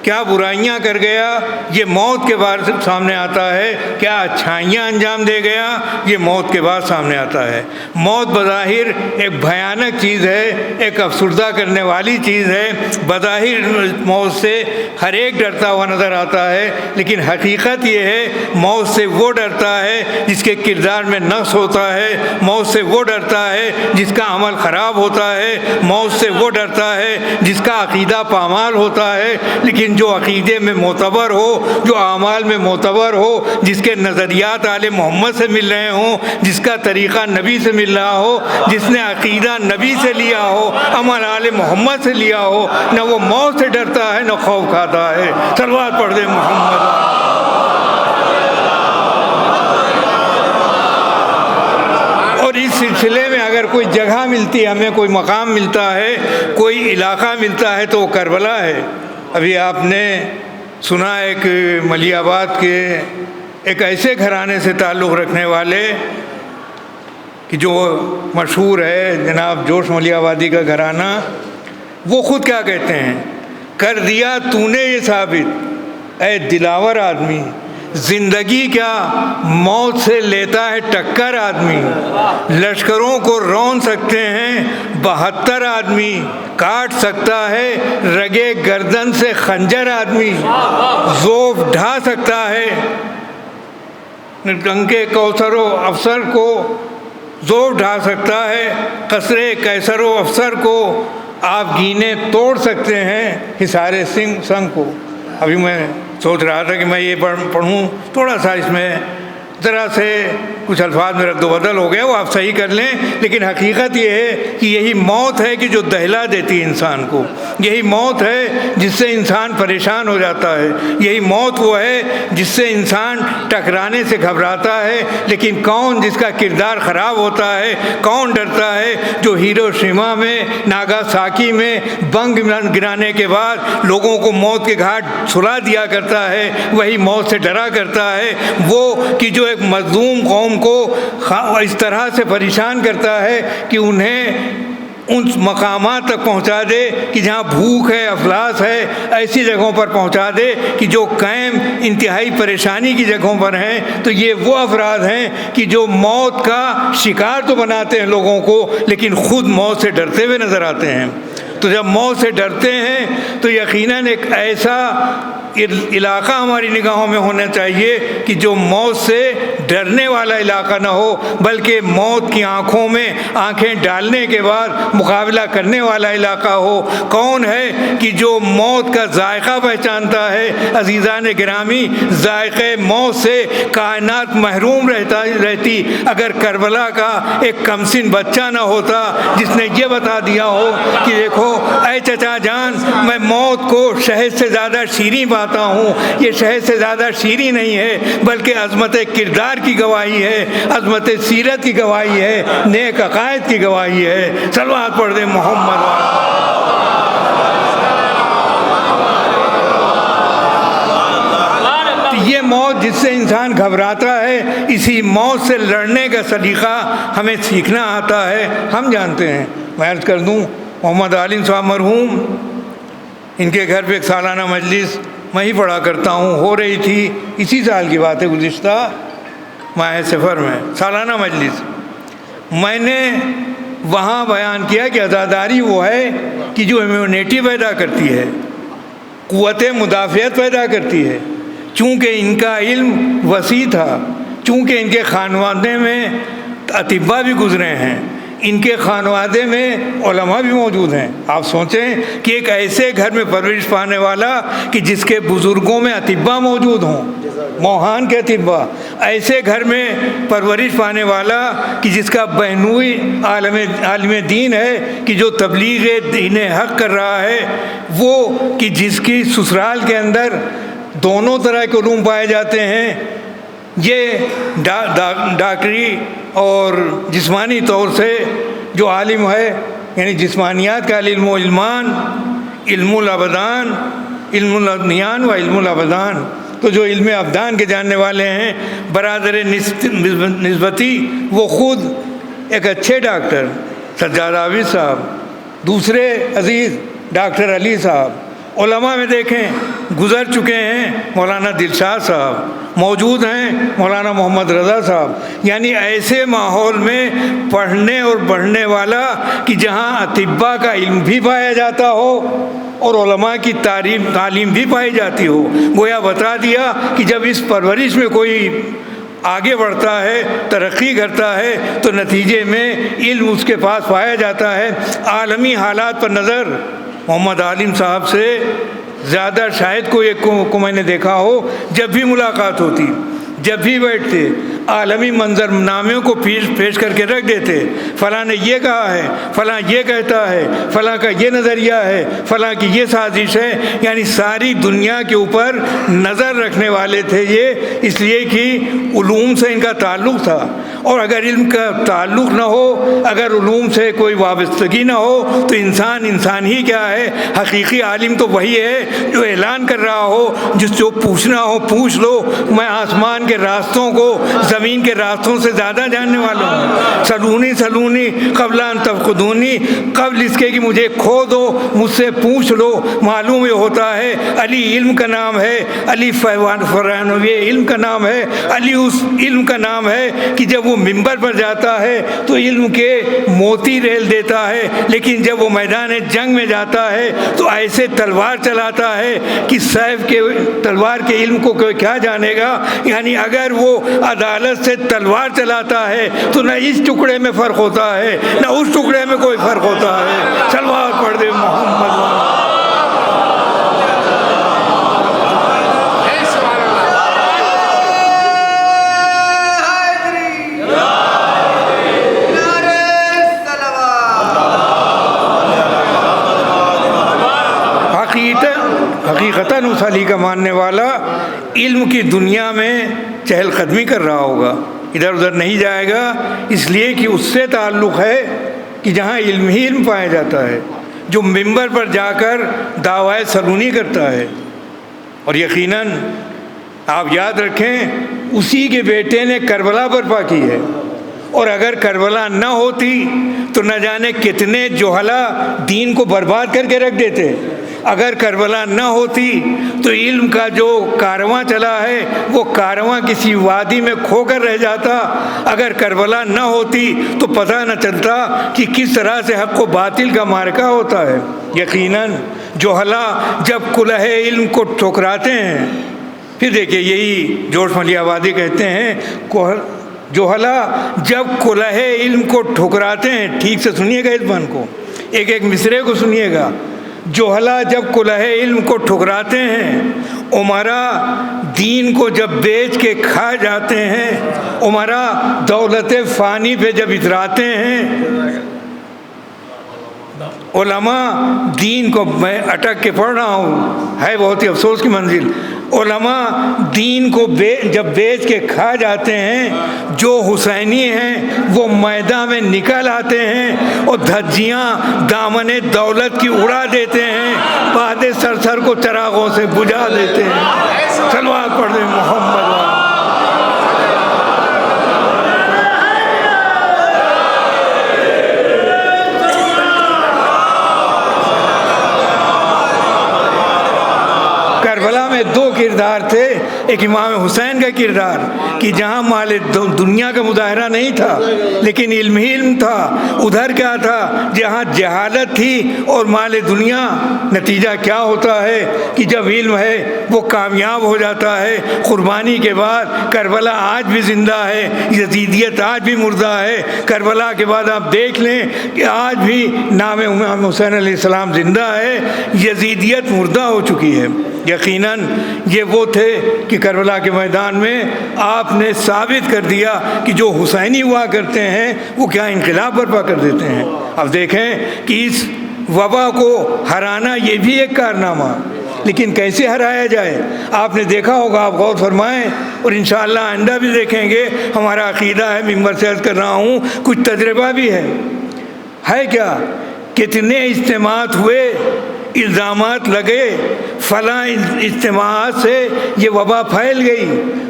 کیا برائیاں کر گیا یہ موت کے بعد سامنے آتا ہے، کیا اچھائیاں انجام دے گیا یہ موت کے بعد سامنے آتا ہے۔ موت بظاہر ایک بھیانک چیز ہے، ایک افسردہ کرنے والی چیز ہے، بظاہر موت سے ہر ایک ڈرتا ہوا نظر آتا ہے، لیکن حقیقت یہ ہے موت سے وہ ڈرتا ہے جس کے کردار میں نقص ہوتا ہے، موت سے وہ ڈرتا ہے جس کا عمل خراب ہوتا ہے، موت سے وہ ڈرتا ہے جس کا عقیدہ پامال ہوتا ہے، لیکن جو عقیدے میں معتبر ہو، جو اعمال میں معتبر ہو، جس کے نظریات آل محمد سے مل رہے ہوں، جس کا طریقہ نبی سے مل رہا ہو، جس نے عقیدہ نبی سے لیا ہو، عمل آل محمد سے لیا ہو، نہ وہ موت سے ڈرتا ہے نہ خوف کھاتا ہے۔ صلوات پڑھ دیں محمد۔ اور اس سلسلے میں اگر کوئی جگہ ملتی ہے، ہمیں کوئی مقام ملتا ہے، کوئی علاقہ ملتا ہے تو وہ کربلا ہے۔ ابھی آپ نے سنا ایک ملی آباد کے ایک ایسے گھرانے سے تعلق رکھنے والے کہ جو مشہور ہے جناب جوش ملی آبادی کا گھرانہ، وہ خود کیا کہتے ہیں، کر دیا تو نے یہ ثابت اے دلاور آدمی، زندگی کیا موت سے لیتا ہے ٹکر آدمی، لشکروں کو رون سکتے ہیں 72 آدمی، کاٹ سکتا ہے رگے گردن سے خنجر آدمی، ذوف ڈھا سکتا ہے ڈنکے کوثر و افسر کو، ذوف ڈھا سکتا ہے قصرے کیسر و افسر کو، آپ گینے توڑ سکتے ہیں حصار سنگ کو۔ ابھی میں سوچ رہا تھا کہ میں یہ پڑھوں، تھوڑا سا اس میں ذرا سے کچھ الفاظ میں رد و بدل ہو گیا، وہ آپ صحیح کر لیں، لیکن حقیقت یہ ہے کہ یہی موت ہے کہ جو دہلا دیتی ہے انسان کو، یہی موت ہے جس سے انسان پریشان ہو جاتا ہے، یہی موت وہ ہے جس سے انسان ٹکرانے سے گھبراتا ہے، لیکن کون جس کا کردار خراب ہوتا ہے، کون ڈرتا ہے جو ہیروشیما میں ناگاساکی میں بم گرانے کے بعد لوگوں کو موت کے گھاٹ سلا دیا کرتا ہے، وہی موت سے ڈرا کرتا ہے، وہ کہ جو ایک مظلوم قوم کو اس طرح سے پریشان کرتا ہے کہ انہیں ان مقامات تک پہنچا دے کہ جہاں بھوک ہے، افلاس ہے، ایسی جگہوں پر پہنچا دے کہ جو قائم انتہائی پریشانی کی جگہوں پر ہیں، تو یہ وہ افراد ہیں کہ جو موت کا شکار تو بناتے ہیں لوگوں کو، لیکن خود موت سے ڈرتے ہوئے نظر آتے ہیں۔ تو جب موت سے ڈرتے ہیں تو یقیناً ایک ایسا علاقہ ہماری نگاہوں میں ہونا چاہیے کہ جو موت سے ڈرنے والا علاقہ نہ ہو، بلکہ موت کی آنکھوں میں آنکھیں ڈالنے کے بعد مقابلہ کرنے والا علاقہ ہو۔ کون ہے کہ جو موت کا ذائقہ پہچانتا ہے؟ عزیزان گرامی، ذائقہ موت سے کائنات محروم رہتی اگر کربلا کا ایک کمسن بچہ نہ ہوتا جس نے یہ بتا دیا ہو کہ دیکھو اے چچا جان، میں موت کو شہد سے زیادہ شیریں پاتا ہوں۔ یہ شہد سے زیادہ شیریں نہیں ہے، بلکہ عظمت کردار کی گواہی ہے، عظمت سیرت کی گواہی ہے، نیک عقائد کی گواہی ہے۔ صلوات پڑھ دیں محمد۔ یہ موت جس سے انسان گھبراتا ہے، اسی موت سے لڑنے کا سلیقہ ہمیں سیکھنا آتا ہے۔ ہم جانتے ہیں، میں عرض کر دوں، محمد عالم صاحب مرحوم، ان کے گھر پہ ایک سالانہ مجلس میں ہی پڑھا کرتا ہوں، ہو رہی تھی، اسی سال کی بات ہے، گزشتہ ماہ سفر میں سالانہ مجلس۔ میں نے وہاں بیان کیا کہ عزاداری وہ ہے کہ جو امیونٹی پیدا کرتی ہے، قوت مدافعت پیدا کرتی ہے۔ چونکہ ان کا علم وسیع تھا، چونکہ ان کے خانوادے میں اطباء بھی گزرے ہیں، ان کے خانوادے میں علماء بھی موجود ہیں۔ آپ سوچیں کہ ایک ایسے گھر میں پرورش پانے والا کہ جس کے بزرگوں میں اطباء موجود ہوں، موہان کے اطباء، ایسے گھر میں پرورش پانے والا کہ جس کا بہنوئی عالم دین ہے کہ جو تبلیغ دین حق کر رہا ہے، وہ کہ جس کی سسرال کے اندر دونوں طرح کے علوم پائے جاتے ہیں، یہ ڈاکٹری اور جسمانی طور سے جو عالم ہے، یعنی جسمانیات کا علم و علمان، علم الابدان، علم الادنیان و علم الابدان، تو جو علم ابدان کے جاننے والے ہیں برادر نسبتی، وہ خود ایک اچھے ڈاکٹر سجاد عابد صاحب، دوسرے عزیز ڈاکٹر علی صاحب، علماء میں دیکھیں گزر چکے ہیں، مولانا دلشاد صاحب موجود ہیں، مولانا محمد رضا صاحب، یعنی ایسے ماحول میں پڑھنے اور بڑھنے والا کہ جہاں اطباء کا علم بھی پایا جاتا ہو اور علماء کی تعلیم بھی پائی جاتی ہو۔ گویا بتا دیا کہ جب اس پرورش میں کوئی آگے بڑھتا ہے، ترقی کرتا ہے، تو نتیجے میں علم اس کے پاس پایا جاتا ہے۔ عالمی حالات پر نظر محمد عالم صاحب سے زیادہ شاید کو میں نے دیکھا ہو، جب بھی ملاقات ہوتی، جب بھی بیٹھتے، عالمی منظر ناموں کو پیش کر کے رکھ دیتے، فلاں نے یہ کہا ہے، فلاں یہ کہتا ہے، فلاں کا یہ نظریہ ہے، فلاں کی یہ سازش ہے، یعنی ساری دنیا کے اوپر نظر رکھنے والے تھے یہ، اس لیے کہ علوم سے ان کا تعلق تھا، اور اگر علم کا تعلق نہ ہو، اگر علوم سے کوئی وابستگی نہ ہو، تو انسان ہی کیا ہے؟ حقیقی عالم تو وہی ہے جو اعلان کر رہا ہو، جس جو پوچھنا ہو پوچھ لو، میں آسمان کے راستوں کو زمین کے راستوں سے زیادہ جاننے والا ہوں۔ سلونی قبل ان تفقدونی، قبل اس کے کہ مجھے کھو دو، مجھ سے پوچھ لو۔ معلوم یہ ہوتا ہے علی علم کا نام ہے، علی فرانوی علم کا نام ہے، علی اس علم کا نام ہے کہ جب وہ منبر پر جاتا ہے تو علم کے موتی ریل دیتا ہے، لیکن جب وہ میدان جنگ میں جاتا ہے تو ایسے تلوار چلاتا ہے کہ سیف کے تلوار کے علم کو کوئی کیا جانے گا۔ یعنی اگر وہ عدالت سے تلوار چلاتا ہے تو نہ اس ٹکڑے میں فرق ہوتا ہے، نہ اس ٹکڑے میں کوئی فرق ہوتا ہے۔ صلوات پڑھ دے محمد۔ حقیقتاً اس علی کا ماننے والا علم کی دنیا میں چہل قدمی کر رہا ہوگا، ادھر ادھر نہیں جائے گا، اس لیے کہ اس سے تعلق ہے کہ جہاں علم ہی علم پایا جاتا ہے، جو منبر پر جا کر دعوائے سلونی کرتا ہے۔ اور یقیناً آپ یاد رکھیں، اسی کے بیٹے نے کربلا برپا کی ہے، اور اگر کربلا نہ ہوتی تو نہ جانے کتنے جوہلا دین کو برباد کر کے رکھ دیتے۔ اگر کربلا نہ ہوتی تو علم کا جو کارواں چلا ہے وہ کارواں کسی وادی میں کھو کر رہ جاتا۔ اگر کربلا نہ ہوتی تو پتہ نہ چلتا کہ کس طرح سے حق و باطل کا معرکہ ہوتا ہے۔ یقیناً جوہلا جب کلہ علم کو ٹھکراتے ہیں، پھر دیکھیے یہی جوش ملی آبادی کہتے ہیں، جوہلا جب کلہ علم کو ٹھکراتے ہیں، ٹھیک سے سنیے گا اس بند کو، ایک ایک مصرے کو سنیے گا، جوہلا جب کلہ علم کو ٹھکراتے ہیں، عمرا دین کو جب بیچ کے کھا جاتے ہیں، عمرا دولت فانی پہ جب اتراتے ہیں، علماء دین کو، میں اٹک کے پڑھ رہا ہوں، ہے بہت ہی افسوس کی منزل، علماء دین کو جب بیچ کے کھا جاتے ہیں، جو حسینی ہیں وہ میدان میں نکل آتے ہیں اور دھجیاں دامن دولت کی اڑا دیتے ہیں، بعد سر کو چراغوں سے بجھا دیتے ہیں۔ صلوات پڑھ دیں محمد۔ کربلا میں دو کردار تھے، ایک امام حسین کا کردار کہ جہاں مال دنیا کا مظاہرہ نہیں تھا لیکن علم ہی علم تھا، ادھر کیا تھا جہاں جہالت تھی اور مال دنیا، نتیجہ کیا ہوتا ہے کہ جب علم ہے وہ کامیاب ہو جاتا ہے۔ قربانی کے بعد کربلا آج بھی زندہ ہے، یزیدیت آج بھی مردہ ہے۔ کربلا کے بعد آپ دیکھ لیں کہ آج بھی نام امام حسین علیہ السلام زندہ ہے، یزیدیت مردہ ہو چکی ہے۔ یقیناً یہ وہ تھے کہ کربلا کے میدان میں آپ نے ثابت کر دیا کہ جو حسینی ہوا کرتے ہیں وہ کیا انقلاب برپا کر دیتے ہیں۔ اب دیکھیں کہ اس وبا کو ہرانا یہ بھی ایک کارنامہ، لیکن کیسے ہرایا جائے؟ آپ نے دیکھا ہوگا، آپ غور فرمائیں اور انشاءاللہ آئندہ بھی دیکھیں گے۔ ہمارا عقیدہ ہے، ممبر سے عرض کر رہا ہوں، کچھ تجربہ بھی ہے کیا؟ کتنے اجتماعات ہوئے، الزامات لگے، فلاں اجتماعات سے یہ وبا پھیل گئی،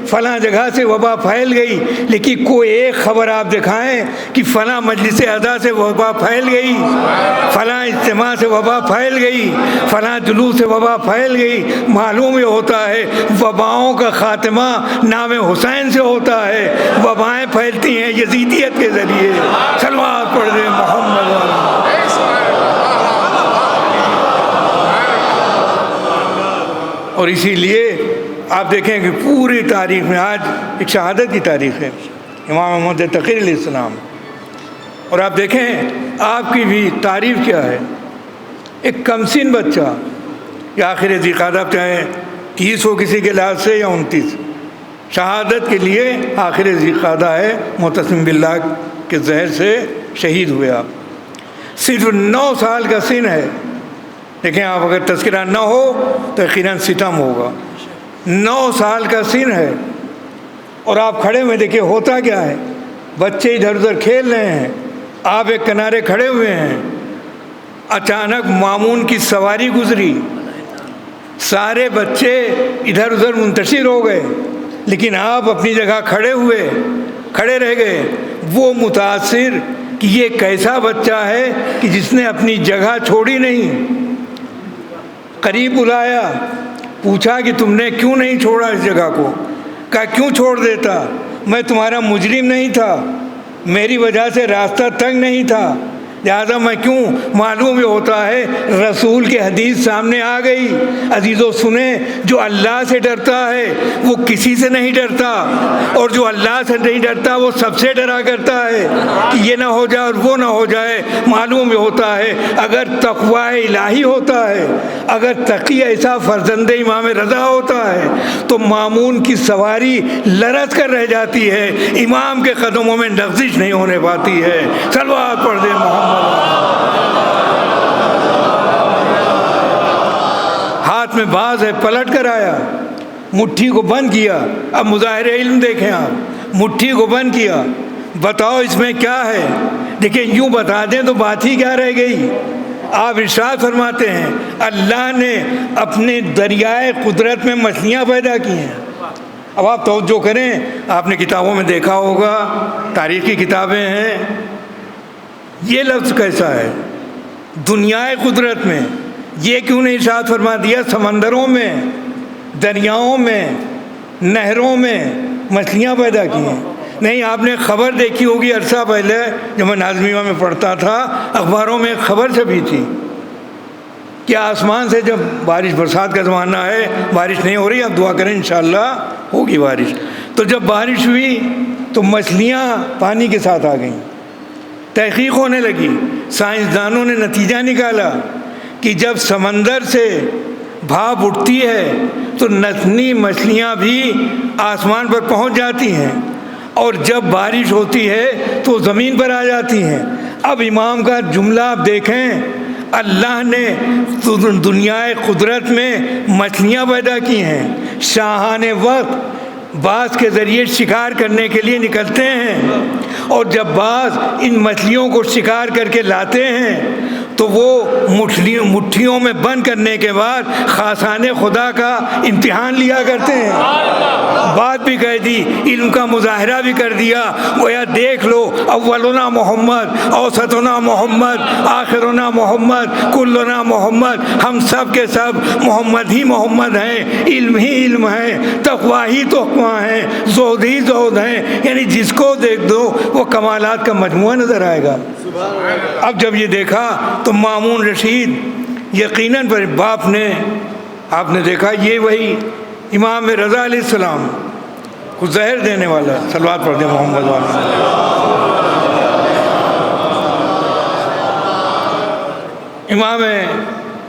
فلاں جگہ سے وبا پھیل گئی، لیکن کوئی ایک خبر آپ دکھائیں کہ فلاں مجلس اعضاء سے وبا پھیل گئی، فلاں اجتماع سے وبا پھیل گئی، فلاں جلوس سے وبا پھیل گئی۔ معلوم یہ ہوتا ہے وباؤں کا خاتمہ نام حسین سے ہوتا ہے۔ وبائیں پھیلتی ہیں یزیدیت کے ذریعے۔ صلوات پڑھ دیں محمد۔ اور اسی لیے آپ دیکھیں کہ پوری تاریخ میں آج ایک شہادت کی تاریخ ہے، امام محمد تقی علیہ السلام، اور آپ دیکھیں آپ کی بھی تعریف کیا ہے۔ ایک کمسن بچہ، یا آخر ذی قعدہ چاہے 30 ہو کسی کے لحاظ سے یا 29، شہادت کے لیے آخر ذی قعدہ ہے، معتصم باللہ کے زہر سے شہید ہوئے آپ۔ صرف 9 سال کا سن ہے، دیکھیں آپ اگر تذکرہ نہ ہو تو یقیناً ستم ہوگا۔ 9 سال کا سن ہے اور آپ کھڑے ہوئے، دیکھیں ہوتا کیا ہے، بچے ادھر ادھر کھیل رہے ہیں، آپ ایک کنارے کھڑے ہوئے ہیں، اچانک مامون کی سواری گزری، سارے بچے ادھر ادھر منتشر ہو گئے، لیکن آپ اپنی جگہ کھڑے رہ گئے۔ وہ متاثر کہ یہ کیسا بچہ ہے کہ جس نے اپنی جگہ چھوڑی نہیں، قریب بلایا، پوچھا کہ تم نے کیوں نہیں چھوڑا اس جگہ کو؟ کہا کیوں چھوڑ دیتا، میں تمہارا مجرم نہیں تھا، میری وجہ سے راستہ تنگ نہیں تھا، لہذا میں کیوں؟ معلوم یہ ہوتا ہے رسول کی حدیث سامنے آ گئی۔ عزیزو سنیں، جو اللہ سے ڈرتا ہے وہ کسی سے نہیں ڈرتا، اور جو اللہ سے نہیں ڈرتا وہ سب سے ڈرا کرتا ہے کہ یہ نہ ہو جائے اور وہ نہ ہو جائے۔ معلوم یہ ہوتا ہے اگر تقوی الہی ہوتا ہے، اگر تقی ایسا فرزند امام رضا ہوتا ہے تو مامون کی سواری لرز کر رہ جاتی ہے، امام کے قدموں میں لغزش نہیں ہونے پاتی ہے۔ صلوات پڑھ دیں محمد۔ ہاتھ میں باز ہے، پلٹ کر آیا، مٹھی کو بند کیا۔ اب مظاہر علم دیکھیں آپ، مٹھی کو بند کیا، بتاؤ اس میں کیا ہے؟ دیکھیں یوں بتا دیں تو بات ہی کیا رہ گئی۔ آپ ارشاد فرماتے ہیں اللہ نے اپنے دریائے قدرت میں مچھلیاں پیدا کی ہیں۔ اب آپ توجہ کریں، آپ نے کتابوں میں دیکھا ہوگا، تاریخی کتابیں ہیں، یہ لفظ کیسا ہے؟ دنیائے قدرت میں۔ یہ کیوں نہیں ارشاد فرما دیا سمندروں میں، دریاؤں میں، نہروں میں مچھلیاں پیدا کی ہیں؟ نہیں، آپ نے خبر دیکھی ہوگی عرصہ پہلے جب میں نازمیہ میں پڑھتا تھا، اخباروں میں خبر چھپی تھی کہ آسمان سے جب بارش برسات کا زمانہ ہے، بارش نہیں ہو رہی، آپ دعا کریں انشاءاللہ ہوگی بارش. تو جب بارش ہوئی تو مچھلیاں پانی کے ساتھ آ گئیں. تحقیق ہونے لگی، سائنسدانوں نے نتیجہ نکالا کہ جب سمندر سے بھاپ اٹھتی ہے تو نتنی مچھلیاں بھی آسمان پر پہنچ جاتی ہیں، اور جب بارش ہوتی ہے تو زمین پر آ جاتی ہیں. اب امام کا جملہ آپ دیکھیں، اللہ نے دنیا قدرت میں مچھلیاں پیدا کی ہیں. شاہان وقت باز کے ذریعے شکار کرنے کے لیے نکلتے ہیں، اور جب باز ان مچھلیوں کو شکار کر کے لاتے ہیں تو وہ مٹھیوں میں بند کرنے کے بعد خاصان خدا کا امتحان لیا کرتے ہیں. بات بھی کہہ دی، علم کا مظاہرہ بھی کر دیا. گویا دیکھ لو، اولنا محمد، اوسطنا محمد، آخرنا محمد، کلنا محمد، ہم سب کے سب محمد ہی محمد ہیں. علم ہی علم ہے، تقویٰ ہی تقویٰ ہے، زہد ہی زہد ہیں. یعنی جس کو دیکھ دو وہ کمالات کا مجموعہ نظر آئے گا. اب جب یہ دیکھا تو مامون رشید یقیناً پر باپ نے، آپ نے دیکھا یہ وہی امام رضا علیہ السلام کو زہر دینے والا. صلوات پڑھ دیں محمد والا. امام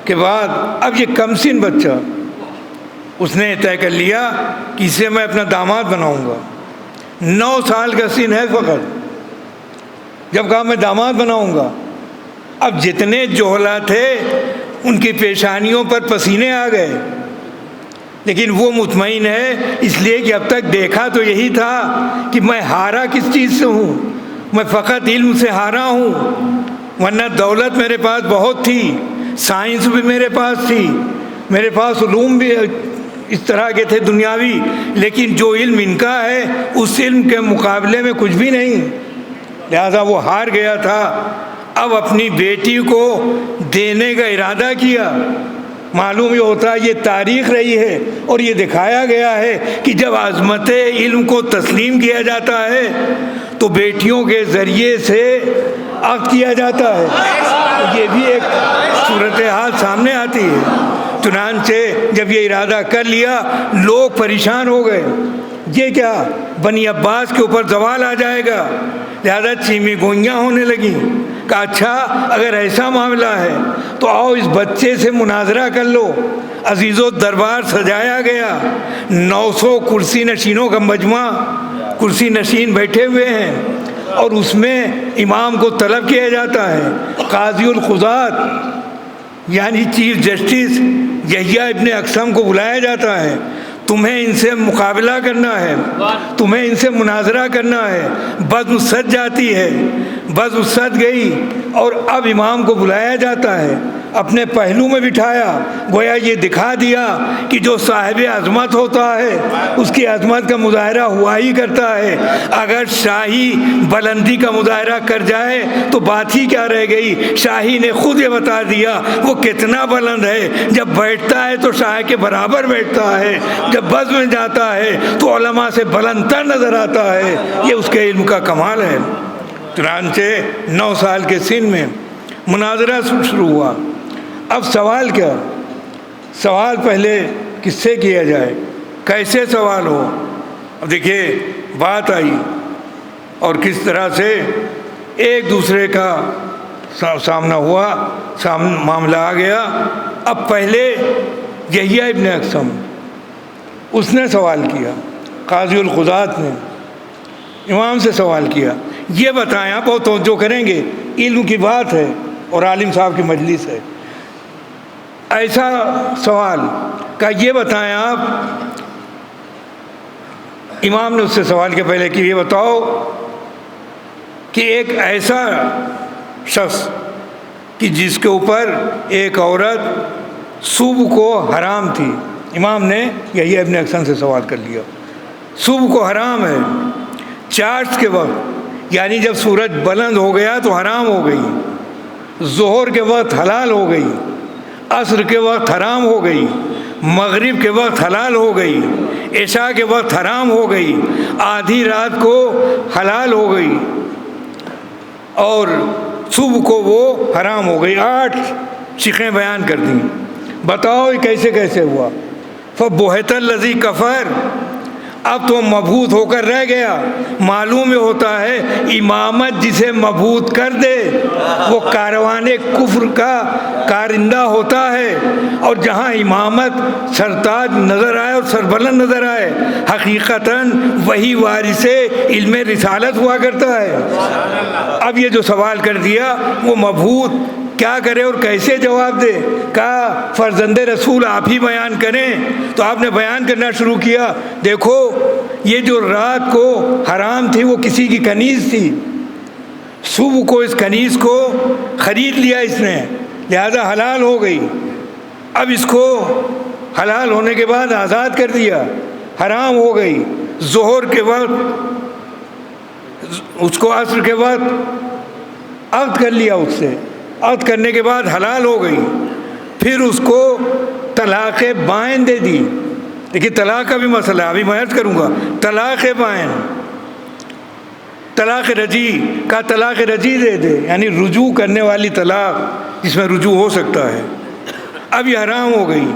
کے بعد اب یہ کم سن بچہ، اس نے طے کر لیا کہ اسے میں اپنا داماد بناؤں گا. 9 سال کا سن ہے فقط. جب کہا میں داماد بناؤں گا، اب جتنے جوہلا تھے ان کی پیشانیوں پر پسینے آ گئے، لیکن وہ مطمئن ہے اس لیے کہ اب تک دیکھا تو یہی تھا کہ میں ہارا کس چیز سے ہوں. میں فقط علم سے ہارا ہوں، ورنہ دولت میرے پاس بہت تھی، سائنس بھی میرے پاس تھی، میرے پاس علوم بھی اس طرح کے تھے دنیاوی، لیکن جو علم ان کا ہے اس علم کے مقابلے میں کچھ بھی نہیں. لہذا وہ ہار گیا تھا. اب اپنی بیٹی کو دینے کا ارادہ کیا. معلوم یہ ہوتا ہے یہ تاریخ رہی ہے اور یہ دکھایا گیا ہے کہ جب عظمت علم کو تسلیم کیا جاتا ہے تو بیٹیوں کے ذریعے سے عقد کیا جاتا ہے. یہ بھی ایک صورتحال سامنے آتی ہے. چنانچہ جب یہ ارادہ کر لیا لوگ پریشان ہو گئے، یہ کیا بنی عباس کے اوپر زوال آ جائے گا. لہذا چیمی گوئیاں ہونے لگیں. کہا اچھا اگر ایسا معاملہ ہے تو آؤ اس بچے سے مناظرہ کر لو. عزیز و دربار سجایا گیا، 900 کرسی نشینوں کا مجمع، کرسی نشین بیٹھے ہوئے ہیں، اور اس میں امام کو طلب کیا جاتا ہے. قاضی القضات یعنی چیف جسٹس یحییٰ ابن اقسم کو بلایا جاتا ہے. تمہیں ان سے مقابلہ کرنا ہے، تمہیں ان سے مناظرہ کرنا ہے. بزم سج جاتی ہے، بزم سج گئی، اور اب امام کو بلایا جاتا ہے، اپنے پہلو میں بٹھایا. گویا یہ دکھا دیا کہ جو صاحب عظمت ہوتا ہے اس کی عظمت کا مظاہرہ ہوا ہی کرتا ہے. اگر شاہی بلندی کا مظاہرہ کر جائے تو بات ہی کیا رہ گئی. شاہی نے خود یہ بتا دیا وہ کتنا بلند ہے. جب بیٹھتا ہے تو شاہ کے برابر بیٹھتا ہے، جب بزم میں جاتا ہے تو علماء سے بلند تر نظر آتا ہے. یہ اس کے علم کا کمال ہے. چنانچہ 9 سال کے سن میں مناظرہ شروع ہوا. اب سوال کیا؟ سوال پہلے کس سے کیا جائے، کیسے سوال ہو. اب دیکھیے بات آئی اور کس طرح سے ایک دوسرے کا سامنا ہوا، معاملہ آ گیا. اب پہلے یحییٰ ابن اقسم اس نے سوال کیا، قاضی القضات نے امام سے سوال کیا. یہ بتائیں، آپ بہت توجہ کریں گے، علم کی بات ہے اور عالم صاحب کی مجلس ہے. ایسا سوال کا یہ بتائیں آپ، امام نے اس سے سوال کے پہلے کہ یہ بتاؤ کہ ایک ایسا شخص کہ جس کے اوپر ایک عورت صبح کو حرام تھی. امام نے یحییٰ ابن اقسم سے سوال کر لیا. صبح کو حرام ہے، چاشت کے وقت یعنی جب سورج بلند ہو گیا تو حرام ہو گئی، ظہر کے وقت حلال ہو گئی، عصر کے وقت حرام ہو گئی، مغرب کے وقت حلال ہو گئی، عشاء کے وقت حرام ہو گئی، آدھی رات کو حلال ہو گئی، اور صبح کو وہ حرام ہو گئی. شقیں بیان کر دیں. بتاؤ یہ کیسے کیسے ہوا. فبہت الذی کفر، اب تو مبہوت ہو کر رہ گیا. معلوم یہ ہوتا ہے امامت جسے مبہوت کر دے وہ کاروان کفر کا کارندہ ہوتا ہے. اور جہاں امامت سرتاج نظر آئے اور سربلند نظر آئے حقیقتاً وہی وارث علم رسالت ہوا کرتا ہے. اب یہ جو سوال کر دیا وہ مبہوت کیا کرے اور کیسے جواب دے. کہا فرزند رسول آپ ہی بیان کریں. تو آپ نے بیان کرنا شروع کیا. دیکھو یہ جو رات کو حرام تھی وہ کسی کی کنیز تھی. صبح کو اس کنیز کو خرید لیا اس نے، لہذا حلال ہو گئی. اب اس کو حلال ہونے کے بعد آزاد کر دیا، حرام ہو گئی. ظہر کے وقت اس کو عصر کے وقت عقد کر لیا، اس سے عقد کرنے کے بعد حلال ہو گئی. پھر اس کو طلاق بائن دے دی. دیکھیے طلاق کا بھی مسئلہ ابھی میں عرض کروں گا. طلاق بائن، طلاق رجی کا طلاق رجی دے دے، یعنی رجوع کرنے والی طلاق جس میں رجوع ہو سکتا ہے. اب یہ حرام ہو گئی.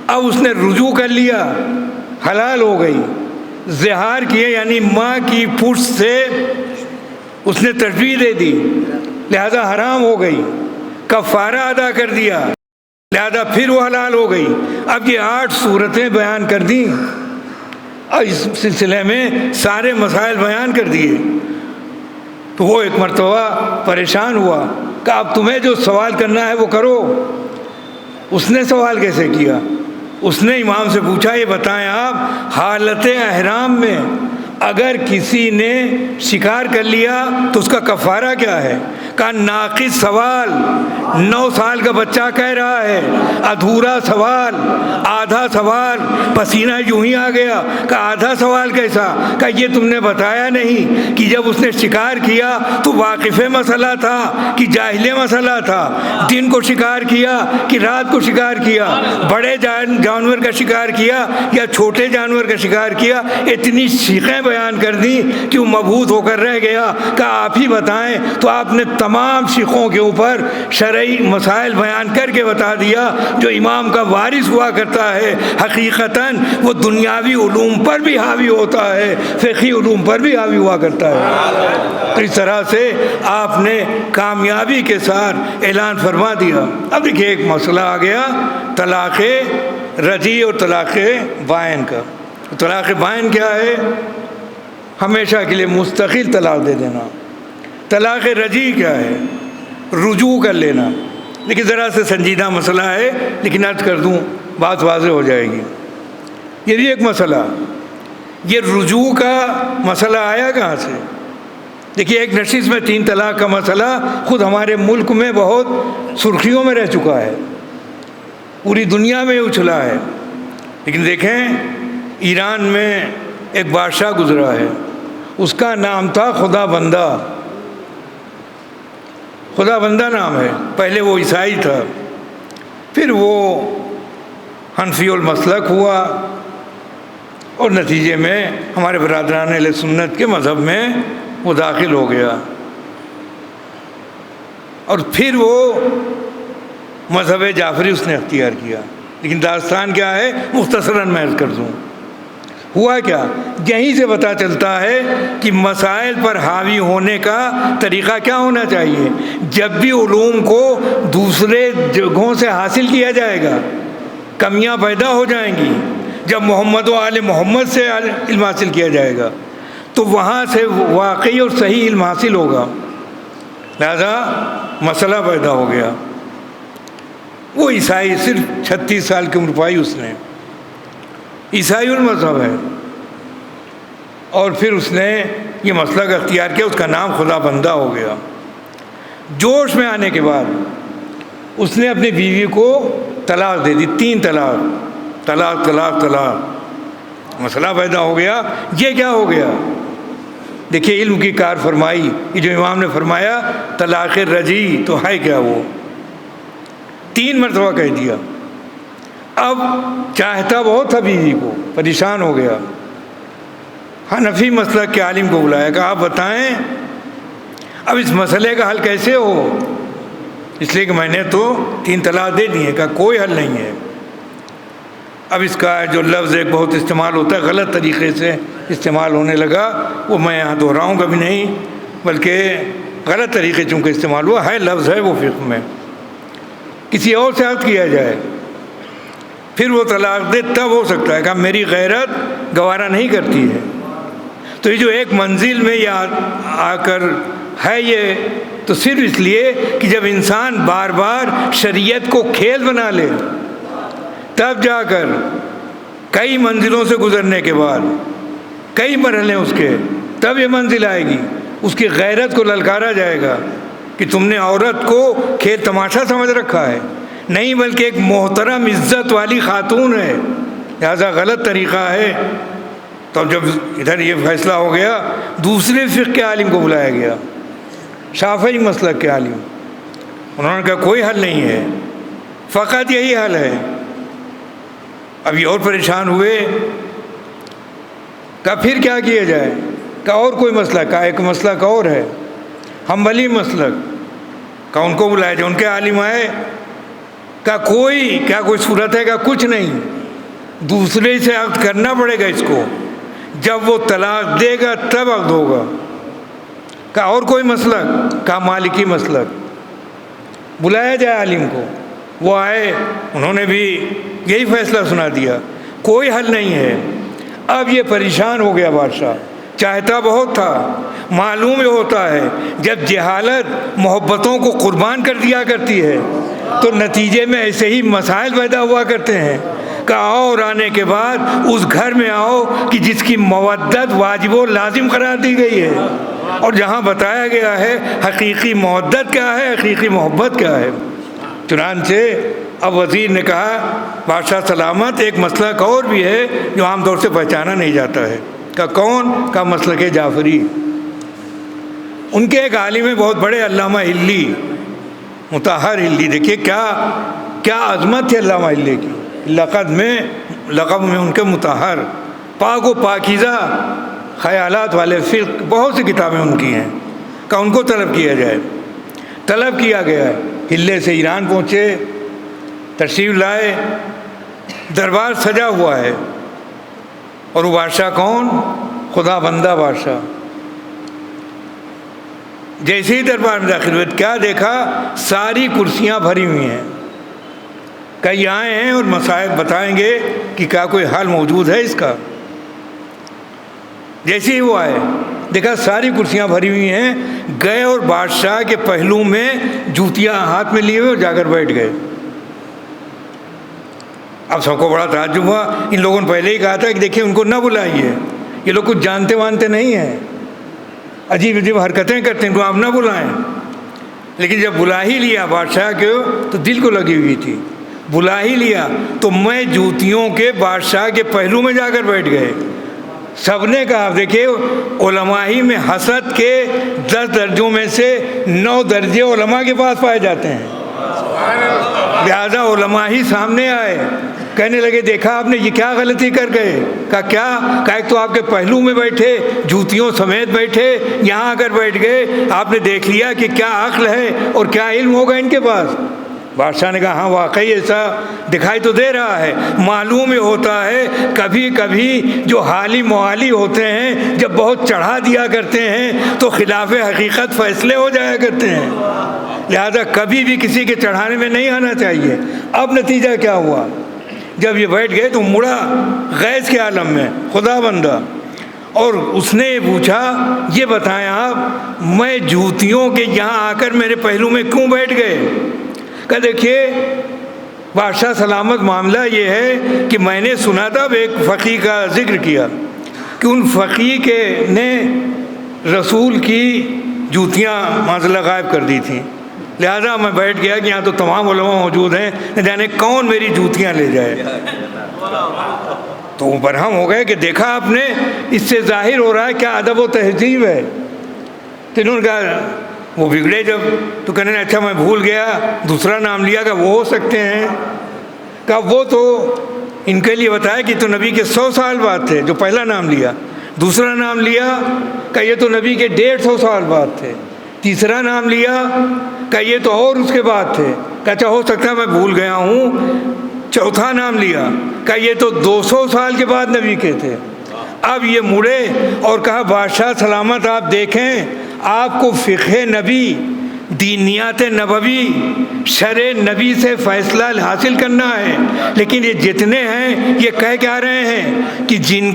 اب اس نے رجوع کر لیا، حلال ہو گئی. زہار کیے یعنی ماں کی پشت سے اس نے تجویز دے دی، لہذا حرام ہو گئی. کفارہ ادا کر دیا، لہذا پھر وہ حلال ہو گئی. اب یہ 8 صورتیں بیان کر دیں اور اس سلسلے میں سارے مسائل بیان کر دیے. تو وہ ایک مرتبہ پریشان ہوا کہ اب تمہیں جو سوال کرنا ہے وہ کرو. اس نے سوال کیسے کیا؟ اس نے امام سے پوچھا یہ بتائیں آپ حالت احرام میں اگر کسی نے شکار کر لیا تو اس کا کفارہ کیا ہے؟ کا ناقص سوال. 9 سال کا بچہ کہہ رہا ہے، ادھورا سوال، آدھا سوال. پسینہ یوں ہی آ گیا کہ آدھا سوال کیسا؟ کہ یہ تم نے بتایا نہیں کہ جب اس نے شکار کیا تو واقف مسئلہ تھا کہ جاہل مسئلہ تھا. دن کو شکار کیا کہ رات کو شکار کیا، بڑے جانور کا شکار کیا یا چھوٹے جانور کا شکار کیا. اتنی شیخیں بیان کر دی کہ وہ مبہوت ہو کر رہ گیا کہ آپ ہی بتائیں. تو آپ نے تمام شیخوں کے اوپر شرعی مسائل بیان کر کے بتا دیا. جو امام کا وارث ہوا کرتا ہے حقیقتاً وہ دنیاوی علوم پر بھی حاوی ہوتا ہے، فقہی علوم پر بھی حاوی ہوا کرتا ہے. تو اس طرح سے آپ نے کامیابی کے ساتھ اعلان فرما دیا. اب دیکھیے ایک مسئلہ آ گیا طلاق رجی اور طلاق بائن کا. طلاق بائن کیا ہے؟ ہمیشہ کے لیے مستقل طلاق دے دینا. طلاق رجی کیا ہے؟ رجوع کر لینا. لیکن ذرا سے سنجیدہ مسئلہ ہے، لیکن عرض کر دوں بات واضح ہو جائے گی. یہ بھی ایک مسئلہ. یہ رجوع کا مسئلہ آیا کہاں سے؟ دیکھیے ایک نشست میں 3 طلاق کا مسئلہ خود ہمارے ملک میں بہت سرخیوں میں رہ چکا ہے، پوری دنیا میں اچھلا ہے. لیکن دیکھیں ایران میں ایک بادشاہ گزرا ہے، اس کا نام تھا خدا بندہ. خدا بندہ نام ہے. پہلے وہ عیسائی تھا، پھر وہ حنفی المسلک ہوا اور نتیجے میں ہمارے برادران اہل سنت کے مذہب میں وہ داخل ہو گیا. اور پھر وہ مذہب جعفری اس نے اختیار کیا. لیکن داستان کیا ہے مختصراً میں عرض کر دوں. ہوا کیا؟ یہیں سے پتہ چلتا ہے کہ مسائل پر حاوی ہونے کا طریقہ کیا ہونا چاہیے. جب بھی علوم کو دوسرے جگہوں سے حاصل کیا جائے گا کمیاں پیدا ہو جائیں گی. جب محمد و آل محمد سے علم حاصل کیا جائے گا تو وہاں سے واقعی اور صحیح علم حاصل ہوگا. لہذا مسئلہ پیدا ہو گیا. وہ عیسائی صرف 36 سال کی عمر پائی اس نے، عیسائی المذہب ہے، اور پھر اس نے یہ مسلک اختیار کیا. اس کا نام خدا بندہ ہو گیا. جوش میں آنے کے بعد اس نے اپنی بیوی کو طلاق دے دی. 3 طلاق، طلاق طلاق طلاق. مسئلہ پیدا ہو گیا یہ کیا ہو گیا؟ دیکھیے علم کی کار فرمائی. یہ جو امام نے فرمایا طلاق رجی تو ہے کیا؟ وہ 3 مرتبہ کہہ دیا. اب چاہتا بہت تھا بیوی کو، پریشان ہو گیا. حنفی مسلک کے عالم کو بلایا کہ آپ بتائیں اب اس مسئلے کا حل کیسے ہو؟ اس لیے کہ میں نے تو 3 طلاق دے دی ہیں، کہا کوئی حل نہیں ہے۔ اب اس کا جو لفظ ایک بہت استعمال ہوتا ہے، غلط طریقے سے استعمال ہونے لگا، وہ میں یہاں دہراؤں گا بھی نہیں، بلکہ غلط طریقے چونکہ استعمال ہوا ہے، لفظ ہے وہ فقہ میں، کسی اور سے عقد کیا جائے پھر وہ طلاق دے تب ہو سکتا ہے کہ میری غیرت گوارا نہیں کرتی ہے۔ تو یہ جو ایک منزل میں آ کر ہے یہ تو صرف اس لیے کہ جب انسان بار بار شریعت کو کھیل بنا لے تب جا کر کئی منزلوں سے گزرنے کے بعد کئی مرحلے اس کے تب یہ منزل آئے گی، اس کی غیرت کو للکارا جائے گا کہ تم نے عورت کو کھیل تماشا سمجھ رکھا ہے، نہیں بلکہ ایک محترم عزت والی خاتون ہے، لہذا غلط طریقہ ہے۔ تو جب ادھر یہ فیصلہ ہو گیا، دوسرے فقہ کے عالم کو بلایا گیا، شافعی مسلک کے عالم، انہوں نے کہا کوئی حل نہیں ہے، فقط یہی حل ہے۔ اب یہ اور پریشان ہوئے، کہا پھر کیا کیا جائے؟ کہا اور کوئی مسئلہ، کہا ایک مسئلہ کا اور ہے، حنبلی مسلک، کہا ان کو بلایا جائے، ان کے عالم آئے، کہا کوئی صورت ہے؟ کہا کچھ نہیں، دوسرے سے عقد کرنا پڑے گا اس کو، جب وہ طلاق دے گا تب عقد ہوگا۔ کہا اور کوئی مسلک؟ کہا مالکی مسلک، بلایا جائے عالم کو، وہ آئے، انہوں نے بھی یہی فیصلہ سنا دیا، کوئی حل نہیں ہے۔ اب یہ پریشان ہو گیا بادشاہ، چاہتا بہت تھا، معلوم یہ ہوتا ہے جب جہالت محبتوں کو قربان کر دیا کرتی ہے تو نتیجے میں ایسے ہی مسائل پیدا ہوا کرتے ہیں کہ آؤ اور آنے کے بعد اس گھر میں آؤ کہ جس کی مودت واجب و لازم قرار دی گئی ہے، اور جہاں بتایا گیا ہے حقیقی مودت کیا ہے، حقیقی محبت کیا ہے۔ چنانچہ اب وزیر نے کہا بادشاہ سلامت، ایک مسئلہ کا اور بھی ہے جو عام طور سے پہچانا نہیں جاتا ہے۔ کہا کون؟ کہا مسلک جعفری۔ ان کے ایک عالم ہیں بہت بڑے، علامہ ہلی، مطہر ہلی، دیکھیے کیا عظمت ہے علامہ ہلی کی، لقب میں ان کے مطہر، پاک و پاکیزہ خیالات والے فقہ، بہت سی کتابیں ان کی ہیں، کہ ان کو طلب کیا جائے۔ طلب کیا گیا ہے، ہلے سے ایران پہنچے، تشریف لائے، دربار سجا ہوا ہے، اور وہ بادشاہ کون؟ خدا بندہ بادشاہ۔ جیسے ہی دربار میں داخل ہوئے کیا دیکھا؟ ساری کرسیاں بھری ہوئی ہیں، کئی آئے ہیں اور مسائل بتائیں گے کہ کیا کوئی حل موجود ہے اس کا۔ جیسے ہی وہ آئے دیکھا ساری کرسیاں بھری ہوئی ہیں، گئے اور بادشاہ کے پہلو میں جوتیاں ہاتھ میں لیے ہوئے اور جا کر بیٹھ گئے۔ اب سب کو بڑا تعجب ہوا، ان لوگوں نے پہلے ہی کہا تھا کہ دیکھیں ان کو نہ بلائیے، یہ لوگ کچھ جانتے وانتے نہیں ہیں، عجیب عجیب حرکتیں کرتے ہیں، ان کو آپ نہ بلائیں۔ لیکن جب بلا ہی لیا بادشاہ کو تو دل کو لگی ہوئی تھی، بلا ہی لیا تو میں جوتیوں کے بادشاہ کے پہلو میں جا کر بیٹھ گئے۔ سب نے کہا، دیکھیے علماء ہی میں حسد کے 10 درجوں میں سے 9 درجے علماء کے پاس پائے جاتے ہیں، لہذا علماء ہی سامنے آئے، کہنے لگے دیکھا آپ نے یہ کیا غلطی کر گئے؟ کہا کیا؟ کہا ایک تو آپ کے پہلو میں بیٹھے، جوتیوں سمیت بیٹھے، یہاں آ کر بیٹھ گئے، آپ نے دیکھ لیا کہ کیا عقل ہے اور کیا علم ہوگا ان کے پاس۔ بادشاہ نے کہا ہاں واقعی ایسا دکھائی تو دے رہا ہے، معلوم یہ ہوتا ہے کبھی کبھی جو حالی معالی ہوتے ہیں جب بہت چڑھا دیا کرتے ہیں تو خلاف حقیقت فیصلے ہو جایا کرتے ہیں، لہذا کبھی بھی کسی کے چڑھانے میں نہیں آنا چاہیے۔ اب نتیجہ کیا ہوا؟ جب یہ بیٹھ گئے تو مڑا غیظ کے عالم میں خدا بندہ، اور اس نے پوچھا یہ بتائیں آپ میں جوتیوں کے یہاں آ کر میرے پہلو میں کیوں بیٹھ گئے؟ کہ دیکھیے بادشاہ سلامت، معاملہ یہ ہے کہ میں نے سنا تھا، ایک فقیہ کا ذکر کیا کہ ان فقیہ نے رسول کی جوتیاں معذلہ غائب کر دی تھیں، لہذا میں بیٹھ گیا کہ یہاں تو تمام علماء موجود ہیں، نہ جانے کون میری جوتیاں لے جائے۔ تو برہم ہو گئے کہ دیکھا آپ نے، اس سے ظاہر ہو رہا ہے کیا ادب و تہذیب ہے۔ تو انہوں نے کہا وہ بگڑے جب، تو کہنے لگے اچھا میں بھول گیا، دوسرا نام لیا، کہ وہ ہو سکتے ہیں؟ کہا وہ تو ان کے لیے بتایا کہ تو نبی کے 100 سال بعد تھے جو پہلا نام لیا، دوسرا نام لیا کہ یہ تو نبی کے 150 سال بعد تھے، تیسرا نام لیا کہ یہ تو اور اس کے بعد تھے. کہ اچھا ہو سکتا ہے میں بھول گیا ہوں. چوتھا نام لیا کہ یہ تو 200 سال کے بعد نبی کے تھے. اب یہ مڑے اور کہا بادشاہ سلامت آپ دیکھیں آپ کو فقہ نبی، دینیات نبوی، شرع نبی سے فیصلہ حاصل کرنا ہے، لیکن یہ جتنے ہیں یہ کہہ کیا رہے ہیں کہ جن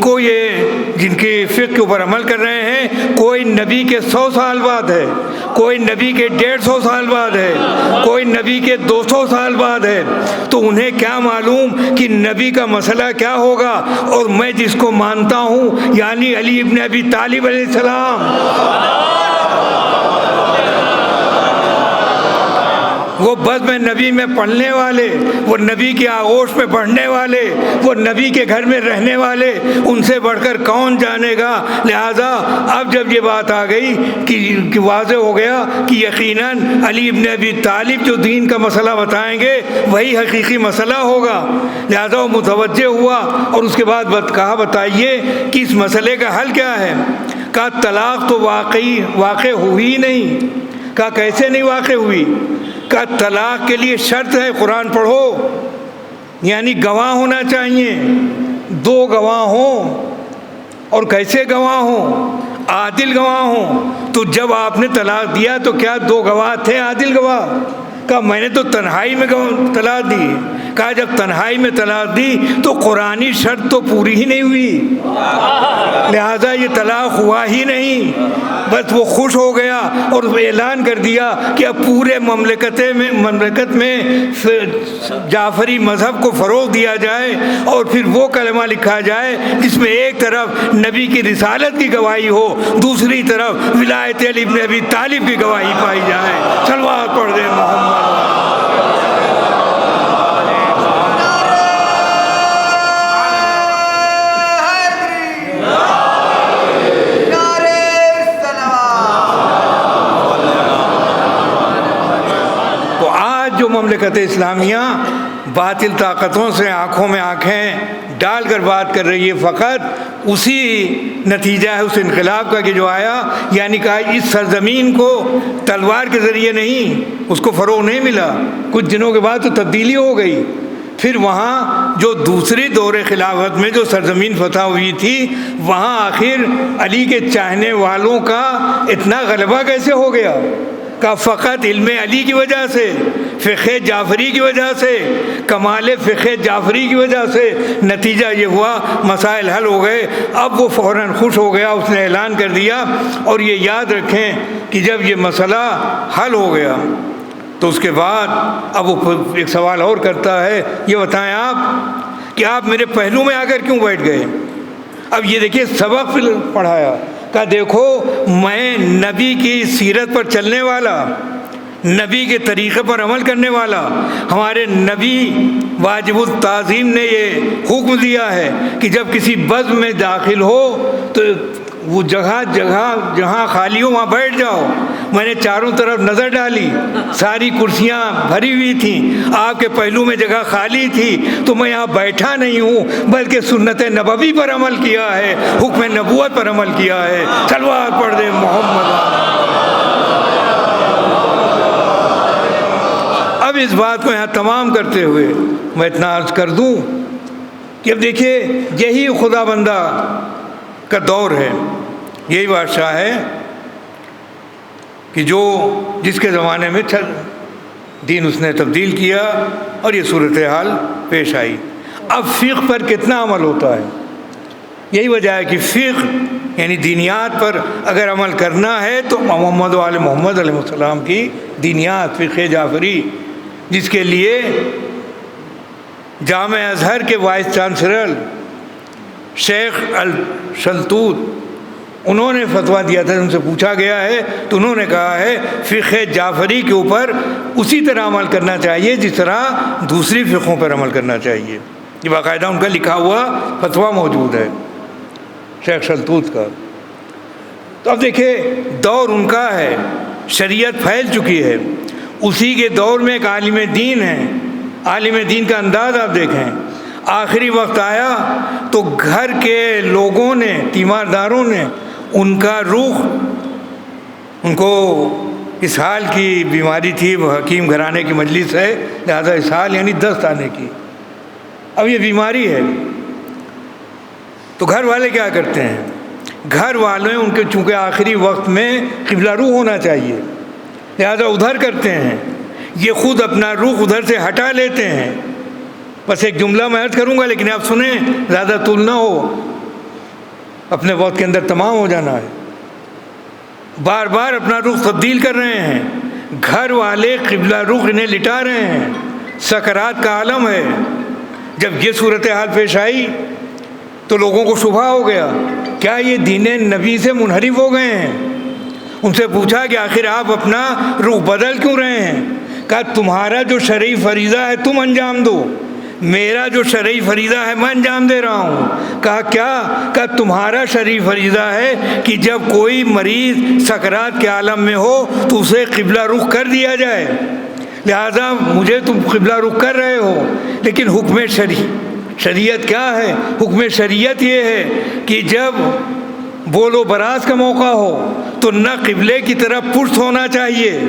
کے فقہ کے اوپر عمل کر رہے ہیں کوئی نبی کے 100 سال بعد ہے، کوئی نبی کے 150 سال بعد ہے، کوئی نبی کے 200 سال بعد ہے. تو انہیں کیا معلوم کہ نبی کا مسئلہ کیا ہوگا. اور میں جس کو مانتا ہوں یعنی علی ابن ابی طالب علیہ السلام، وہ بزم میں نبی میں پڑھنے والے، وہ نبی کے آغوش میں پڑھنے والے، وہ نبی کے گھر میں رہنے والے، ان سے بڑھ کر کون جانے گا. لہذا اب جب یہ بات آ گئی کہ واضح ہو گیا کہ یقیناً علی ابن ابی طالب جو دین کا مسئلہ بتائیں گے وہی حقیقی مسئلہ ہوگا. لہذا وہ متوجہ ہوا اور اس کے بعد کہا بتائیے کہ اس مسئلے کا حل کیا ہے. کہا طلاق تو واقع ہوئی نہیں. کہا کیسے نہیں واقع ہوئی. کا طلاق کے لیے شرط ہے قرآن پڑھو، یعنی گواہ ہونا چاہیے، 2 گواہ ہوں. اور کیسے گواہ ہوں؟ عادل گواہ ہوں. تو جب آپ نے طلاق دیا تو کیا 2 گواہ تھے عادل گواہ؟ کہا میں نے تو تنہائی میں طلاق دی. کہا جب تنہائی میں طلاق دی تو قرآنی شرط تو پوری ہی نہیں ہوئی، لہذا یہ طلاق ہوا ہی نہیں. بس وہ خوش ہو گیا اور اعلان کر دیا کہ اب پورے مملکت میں جعفری مذہب کو فروغ دیا جائے اور پھر وہ کلمہ لکھا جائے جس میں ایک طرف نبی کی رسالت کی گواہی ہو، دوسری طرف ولایت علی ابن ابی طالب کی گواہی پائی جائے. صلوات پڑھ دیں محمد. جو مملکت اسلامیہ باطل طاقتوں سے آنکھوں میں آنکھیں ڈال کر بات کر رہی ہے، فقط اسی نتیجہ ہے اس انقلاب کا کہ جو آیا، یعنی کہا اس سرزمین کو تلوار کے ذریعے نہیں، اس کو فروغ نہیں ملا. کچھ دنوں کے بعد تو تبدیلی ہو گئی. پھر وہاں جو دوسری دور خلافت میں جو سرزمین فتح ہوئی تھی وہاں آخر علی کے چاہنے والوں کا اتنا غلبہ کیسے ہو گیا. کا فقط علم علی کی وجہ سے، فقہ جعفری کی وجہ سے، کمال فقہ جعفری کی وجہ سے. نتیجہ یہ ہوا مسائل حل ہو گئے. اب وہ فوراً خوش ہو گیا، اس نے اعلان کر دیا. اور یہ یاد رکھیں کہ جب یہ مسئلہ حل ہو گیا تو اس کے بعد اب وہ ایک سوال اور کرتا ہے، یہ بتائیں آپ کہ آپ میرے پہلو میں آ کر کیوں بیٹھ گئے. اب یہ دیکھیے سبق پڑھایا کہ دیکھو میں نبی کی سیرت پر چلنے والا، نبی کے طریقے پر عمل کرنے والا، ہمارے نبی واجب التعظیم نے یہ حکم دیا ہے کہ جب کسی بزم میں داخل ہو تو وہ جگہ جہاں خالی ہو وہاں بیٹھ جاؤ. میں نے چاروں طرف نظر ڈالی، ساری کرسیاں بھری ہوئی تھیں، آپ کے پہلو میں جگہ خالی تھی، تو میں یہاں بیٹھا نہیں ہوں بلکہ سنت نبوی پر عمل کیا ہے، حکم نبوت پر عمل کیا ہے. صلوات پڑھ دیں محمد. اب اس بات کو یہاں تمام کرتے ہوئے میں اتنا عرض کر دوں کہ اب دیکھیے یہی خدا بندہ کا دور ہے، یہی بادشاہ ہے کہ جس کے زمانے میں دین اس نے تبدیل کیا اور یہ صورتحال پیش آئی. اب فقہ پر کتنا عمل ہوتا ہے؟ یہی وجہ ہے کہ فقہ یعنی دینیات پر اگر عمل کرنا ہے تو محمد و آل محمد علیہ السلام کی دینیات، فقہ جعفری، جس کے لیے جامع ازہر کے وائس چانسلر شیخ الشلتوت انہوں نے فتویٰ دیا تھا. ان سے پوچھا گیا ہے تو انہوں نے کہا ہے فقہ جعفری کے اوپر اسی طرح عمل کرنا چاہیے جس طرح دوسری فقہوں پر عمل کرنا چاہیے. یہ باقاعدہ ان کا لکھا ہوا فتویٰ موجود ہے شیخ شلتوت کا. تو اب دیکھیں دور ان کا ہے، شریعت پھیل چکی ہے، اسی کے دور میں ایک عالم دین ہے. عالم دین کا انداز آپ دیکھیں، آخری وقت آیا تو گھر کے لوگوں نے، تیمارداروں نے ان کا رخ ان کو اسہال کی بیماری تھی، وہ حکیم گھرانے کی مجلس ہے، لہذا اسہال یعنی دست آنے کی، اب یہ بیماری ہے، تو گھر والے کیا کرتے ہیں؟ گھر والے ان کے چونکہ آخری وقت میں قبلہ رو ہونا چاہیے، لہذا ادھر کرتے ہیں، یہ خود اپنا رخ ادھر سے ہٹا لیتے ہیں۔ بس ایک جملہ میں عرض کروں گا لیکن آپ سنیں، زیادہ طول نہ ہو، اپنے وقت کے اندر تمام ہو جانا ہے۔ بار بار اپنا رخ تبدیل کر رہے ہیں، گھر والے قبلہ رخ انہیں لٹا رہے ہیں، سکرات کا عالم ہے۔ جب یہ صورتحال پیش آئی تو لوگوں کو شبہ ہو گیا، کیا یہ دین نبی سے منحرف ہو گئے ہیں؟ ان سے پوچھا کہ آخر آپ اپنا رخ بدل کیوں رہے ہیں؟ کہا تمہارا جو شرعی فریضہ ہے تم انجام دو، میرا جو شرعی فریضہ ہے میں انجام دے رہا ہوں۔ کہا کیا؟ کہا تمہارا شرعی فریضہ ہے کہ جب کوئی مریض سکرات کے عالم میں ہو تو اسے قبلہ رخ کر دیا جائے، لہذا مجھے تم قبلہ رخ کر رہے ہو، لیکن حکم شریعت کیا ہے؟ حکم شریعت یہ ہے کہ جب بول و براز کا موقع ہو تو نہ قبلے کی طرف پشت ہونا چاہیے،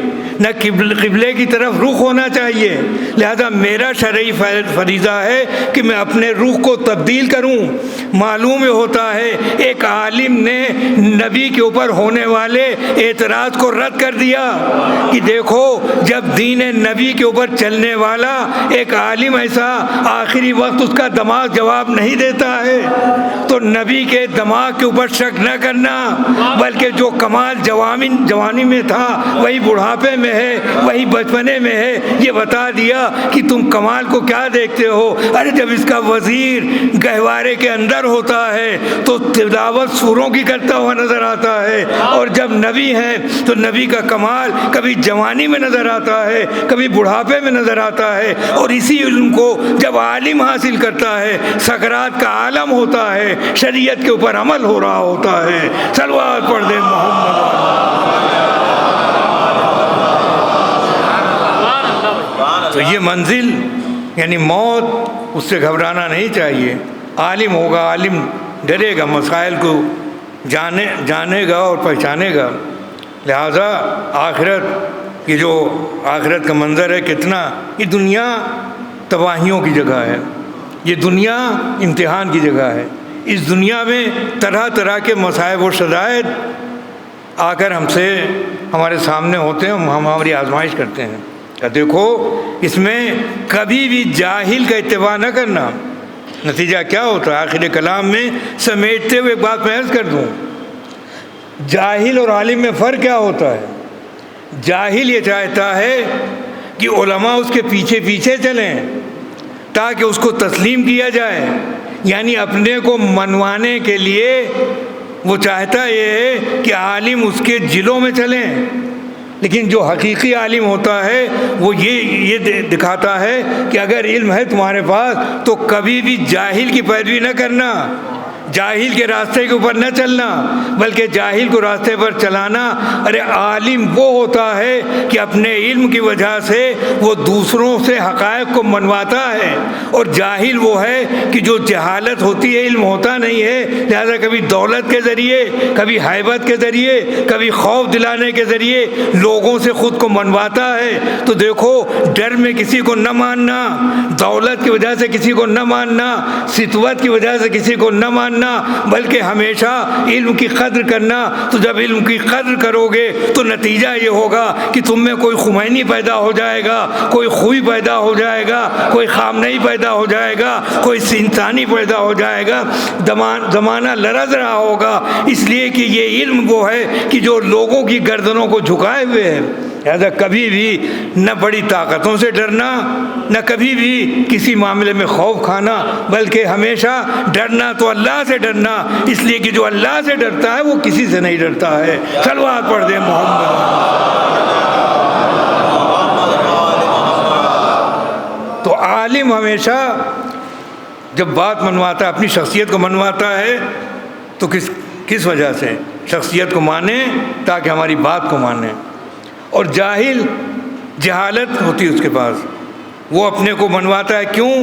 نہ قبلے کی طرف رخ ہونا چاہیے، لہذا میرا شرعی فریضہ ہے کہ میں اپنے رخ کو تبدیل کروں۔ معلوم ہوتا ہے ایک عالم نے نبی کے اوپر ہونے والے اعتراض کو رد کر دیا کہ دیکھو جب دین نبی کے اوپر چلنے والا ایک عالم ایسا آخری وقت اس کا دماغ جواب نہیں دیتا ہے تو نبی کے دماغ کے اوپر شک نہ کرنا، بلکہ جو کمال جوانی میں تھا وہی بڑھاپے میں ہے، وہی بچپنے میں ہے۔ یہ بتا دیا کہ تم کمال کو کیا دیکھتے ہو؟ ارے جب اس کا وزیر گہوارے کے اندر ہوتا ہے تو تلاوت سوروں کی کرتا ہوا نظر آتا ہے، اور جب نبی ہے تو نبی کا کمال کبھی جوانی میں نظر آتا ہے، کبھی بڑھاپے میں نظر آتا ہے، اور اسی علم کو جب عالم حاصل کرتا ہے سکرات کا عالم ہوتا ہے، شریعت کے اوپر عمل ہو رہا ہوتا ہے۔ صلوات پڑھ دیں محمد۔ تو یہ منزل یعنی موت، اس سے گھبرانا نہیں چاہیے۔ عالم ہوگا، عالم ڈرے گا، مسائل کو جانے گا اور پہچانے گا، لہذا آخرت کی جو آخرت کا منظر ہے کتنا، یہ دنیا تباہیوں کی جگہ ہے، یہ دنیا امتحان کی جگہ ہے۔ اس دنیا میں طرح طرح کے مصائب و شدائد آ کر ہمارے سامنے ہوتے ہیں، ہم ہماری آزمائش کرتے ہیں۔ دیکھو اس میں کبھی بھی جاہل کا اتباع نہ کرنا، نتیجہ کیا ہوتا ہے؟ آخر کلام میں سمیٹتے ہوئے ایک بات میں عرض کر دوں، جاہل اور عالم میں فرق کیا ہوتا ہے؟ جاہل یہ چاہتا ہے کہ علماء اس کے پیچھے پیچھے چلیں تاکہ اس کو تسلیم کیا جائے، یعنی اپنے کو منوانے کے لیے وہ چاہتا یہ ہے کہ عالم اس کے جلوں میں چلیں، لیکن جو حقیقی عالم ہوتا ہے وہ یہ دکھاتا ہے کہ اگر علم ہے تمہارے پاس تو کبھی بھی جاہل کی پیروی نہ کرنا، جاہل کے راستے کے اوپر نہ چلنا، بلکہ جاہل کو راستے پر چلانا۔ ارے عالم وہ ہوتا ہے کہ اپنے علم کی وجہ سے وہ دوسروں سے حقائق کو منواتا ہے، اور جاہل وہ ہے کہ جو جہالت ہوتی ہے علم ہوتا نہیں ہے، لہذا کبھی دولت کے ذریعے، کبھی ہیبت کے ذریعے، کبھی خوف دلانے کے ذریعے لوگوں سے خود کو منواتا ہے۔ تو دیکھو ڈر میں کسی کو نہ ماننا، دولت کی وجہ سے کسی کو نہ ماننا، ستوت کی وجہ سے کسی کو نہ ماننا، بلکہ ہمیشہ علم کی قدر کرنا۔ تو جب علم کی قدر کرو گے تو نتیجہ یہ ہوگا کہ تم میں کوئی خمینی پیدا ہو جائے گا، کوئی خوئی پیدا ہو جائے گا، کوئی خامنئی پیدا ہو جائے گا، کوئی انسانی پیدا ہو جائے گا، زمانہ لرز رہا ہوگا، اس لیے کہ یہ علم وہ ہے کہ جو لوگوں کی گردنوں کو جھکائے ہوئے ہے۔ لہذا کبھی بھی نہ بڑی طاقتوں سے ڈرنا، نہ کبھی بھی کسی معاملے میں خوف کھانا، بلکہ ہمیشہ ڈرنا تو اللہ سے ڈرنا، اس لیے کہ جو اللہ سے ڈرتا ہے وہ کسی سے نہیں ڈرتا ہے۔ صلوات پڑھ دیں محمد۔ تو عالم ہمیشہ جب بات منواتا ہے، اپنی شخصیت کو منواتا ہے، تو کس وجہ سے؟ شخصیت کو مانے تاکہ ہماری بات کو مانے، اور جاہل جہالت ہوتی ہے اس کے پاس، وہ اپنے کو منواتا ہے کیوں؟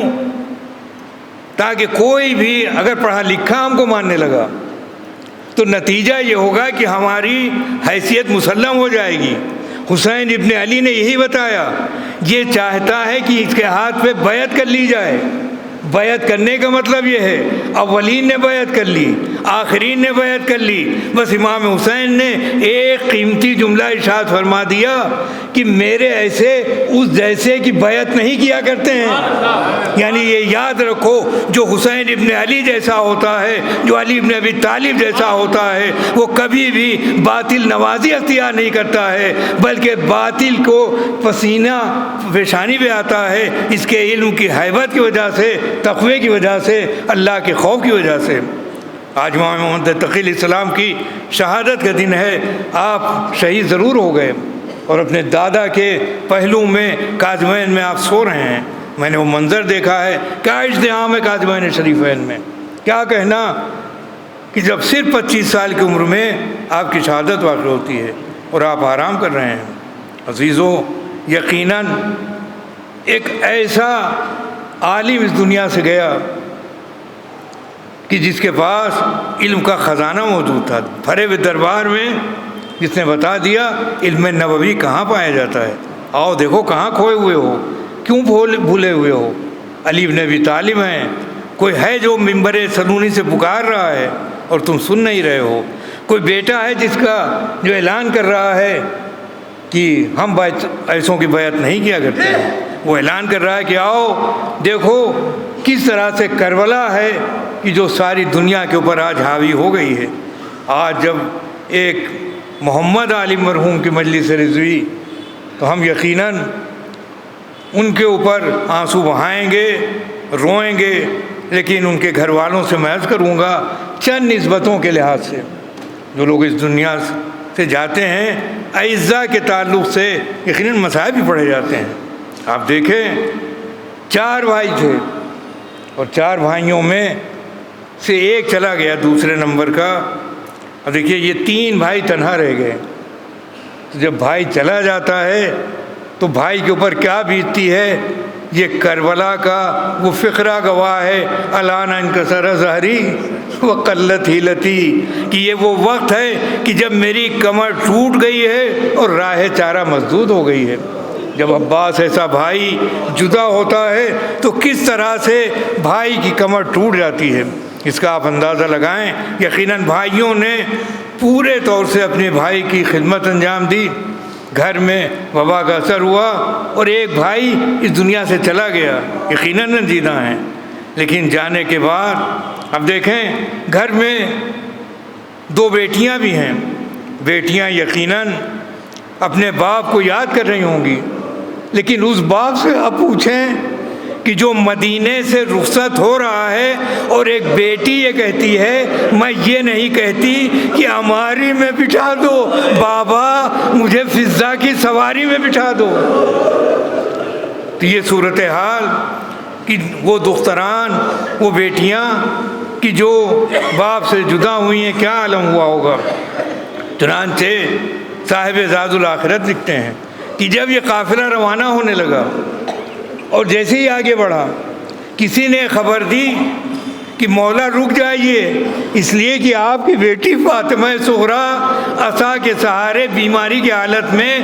تاکہ کوئی بھی اگر پڑھا لکھا ہم کو ماننے لگا تو نتیجہ یہ ہوگا کہ ہماری حیثیت مسلم ہو جائے گی، حسین ابن علی نے یہی بتایا، یہ چاہتا ہے کہ اس کے ہاتھ پہ بیعت کر لی جائے۔ بیعت کرنے کا مطلب یہ ہے اولین نے بیعت کر لی، آخرین نے بیعت کر لی، بس امام حسین نے ایک قیمتی جملہ ارشاد فرما دیا کہ میرے ایسے اس جیسے کی بیعت نہیں کیا کرتے ہیں۔ یعنی یہ یاد رکھو، جو حسین ابن علی جیسا ہوتا ہے، جو علی ابن ابی طالب جیسا ہوتا ہے، وہ کبھی بھی باطل نوازی اختیار نہیں کرتا ہے، بلکہ باطل کو پسینہ پیشانی پہ آتا ہے اس کے علم کی ہیبت کی وجہ سے، تقوی کی وجہ سے، اللہ کے خوف کی وجہ سے۔ آج امام محمد تقی علیہ السلام کی شہادت کا دن ہے۔ آپ شہید ضرور ہو گئے اور اپنے دادا کے پہلو میں کاظمین میں آپ سو رہے ہیں۔ میں نے وہ منظر دیکھا ہے، کیا اجتماع ہے کاظمین شریفین میں، کیا کہنا کہ جب صرف 25 سال کی عمر میں آپ کی شہادت واقع ہوتی ہے اور آپ آرام کر رہے ہیں۔ عزیزو، یقیناً ایک ایسا عالم اس دنیا سے گیا کہ جس کے پاس علم کا خزانہ موجود تھا، بھرے ہوئے دربار میں، جس نے بتا دیا علم نبوی کہاں پایا جاتا ہے، آؤ دیکھو کہاں کھوئے ہوئے ہو، کیوں بھولے ہوئے ہو۔ علی ابن ابی طالب ہیں، کوئی ہے جو ممبر سنونی سے پکار رہا ہے اور تم سن نہیں رہے ہو، کوئی بیٹا ہے جس کا جو اعلان کر رہا ہے کہ ہم ایسوں کی بیعت نہیں کیا کرتے ہیں، وہ اعلان کر رہا ہے کہ آؤ دیکھو کس طرح سے کربلا ہے کہ جو ساری دنیا کے اوپر آج حاوی ہو گئی ہے۔ آج جب ایک محمد عالم مرحوم کی مجلس رضوی، تو ہم یقیناً ان کے اوپر آنسو بہائیں گے، روئیں گے، لیکن ان کے گھر والوں سے میں عرض کروں گا چند نسبتوں کے لحاظ سے، جو لوگ اس دنیا سے جاتے ہیں اعزاء کے تعلق سے یقیناً مصائب بھی پڑھے جاتے ہیں۔ آپ دیکھیں 4 بھائی تھے اور 4 بھائیوں میں سے ایک چلا گیا دوسرے نمبر کا، اور دیکھیے یہ 3 بھائی تنہا رہ گئے۔ جب بھائی چلا جاتا ہے تو بھائی کے اوپر کیا بیتتی ہے، یہ کربلا کا وہ فقرہ گواہ ہے، الان انکسر ظہری وقلت حیلتی، کہ یہ وہ وقت ہے کہ جب میری کمر ٹوٹ گئی ہے اور راہ چارہ مسدود ہو گئی ہے۔ جب عباس ایسا بھائی جدا ہوتا ہے تو کس طرح سے بھائی کی کمر ٹوٹ جاتی ہے، اس کا آپ اندازہ لگائیں۔ یقیناً بھائیوں نے پورے طور سے اپنے بھائی کی خدمت انجام دی، گھر میں وبا کا اثر ہوا اور ایک بھائی اس دنیا سے چلا گیا، یقیناً رنجیدہ ہیں۔ لیکن جانے کے بعد اب دیکھیں گھر میں 2 بیٹیاں بھی ہیں، بیٹیاں یقیناً اپنے باپ کو یاد کر رہی ہوں گی، لیکن اس باپ سے آپ پوچھیں کہ جو مدینے سے رخصت ہو رہا ہے اور ایک بیٹی یہ کہتی ہے میں یہ نہیں کہتی کہ ہماری میں بٹھا دو بابا، مجھے فضا کی سواری میں بٹھا دو۔ تو یہ صورتحال کہ وہ دختران، وہ بیٹیاں کہ جو باپ سے جدا ہوئی ہیں، کیا عالم ہوا ہوگا۔ چنانچہ صاحب زاد الآخرت لکھتے ہیں کہ جب یہ قافلہ روانہ ہونے لگا اور جیسے ہی آگے بڑھا، کسی نے خبر دی کہ مولا رک جائیے، اس لیے کہ آپ کی بیٹی فاطمہ صغریٰ عصا کے سہارے بیماری کی حالت میں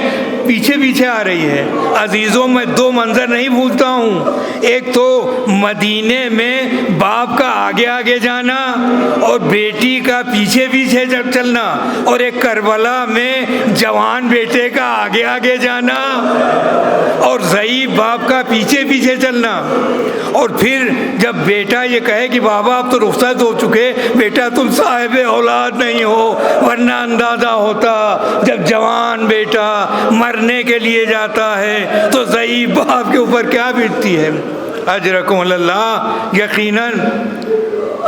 پیچھے پیچھے آ رہی ہے۔ عزیزوں، میں 2 منظر نہیں بھولتا ہوں، ایک تو مدینے میں باپ کا آگے آگے جانا اور بیٹی کا پیچھے پیچھے چلنا، اور ایک کربلا میں جوان بیٹے کا آگے آگے جانا اور ضعیف باپ کا پیچھے پیچھے چلنا۔ اور پھر جب بیٹا یہ کہے کہ بابا آپ تو رخصت ہو چکے، بیٹا تم صاحب اولاد نہیں ہو، ورنہ اندازہ ہوتا جب جوان بیٹا مرنے کے لیے جاتا ہے تو ضعیف باپ کے اوپر کیا بیتتی ہے۔ اجرکم اللہ، یقیناً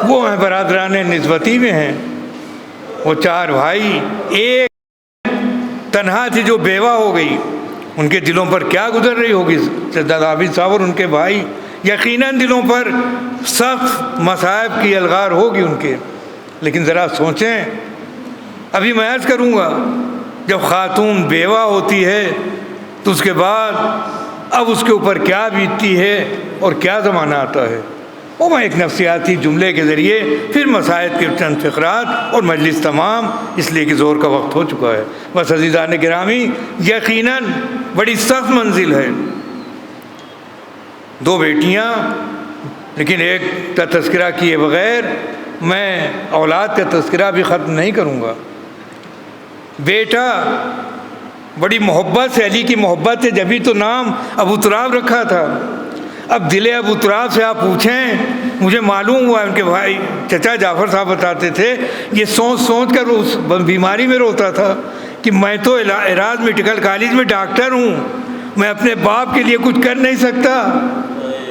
وہ ہیں برادران نسبتی میں ہیں، وہ 4 بھائی، ایک تنہا تھی جو بیوہ ہو گئی، ان کے دلوں پر کیا گزر رہی ہوگی سردار عابد صاحب اور ان کے بھائی، یقیناً دلوں پر سخت مصائب کی الغار ہوگی ان کے۔ لیکن ذرا سوچیں، ابھی میں عرض کروں گا جب خاتون بیوہ ہوتی ہے تو اس کے بعد اب اس کے اوپر کیا بیتتی ہے اور کیا زمانہ آتا ہے۔ وہ میں ایک نفسیاتی جملے کے ذریعے پھر مسائل کے چند فقرات اور مجلس تمام، اس لیے کہ زور کا وقت ہو چکا ہے۔ بس عزیزان گرامی، یقیناً بڑی سخت منزل ہے، 2 بیٹیاں، لیکن ایک کا تذکرہ کیے بغیر میں اولاد کا تذکرہ بھی ختم نہیں کروں گا۔ بیٹا بڑی محبت سے، علی کی محبت سے جبھی تو نام ابو تراب رکھا تھا۔ اب دل ابو تراب سے آپ پوچھیں، مجھے معلوم ہوا ان کے بھائی چچا جعفر صاحب بتاتے تھے، یہ سوچ سوچ کر اس بیماری میں روتا تھا کہ میں تو اعراض میڈیکل کالج میں ڈاکٹر ہوں، میں اپنے باپ کے لیے کچھ کر نہیں سکتا،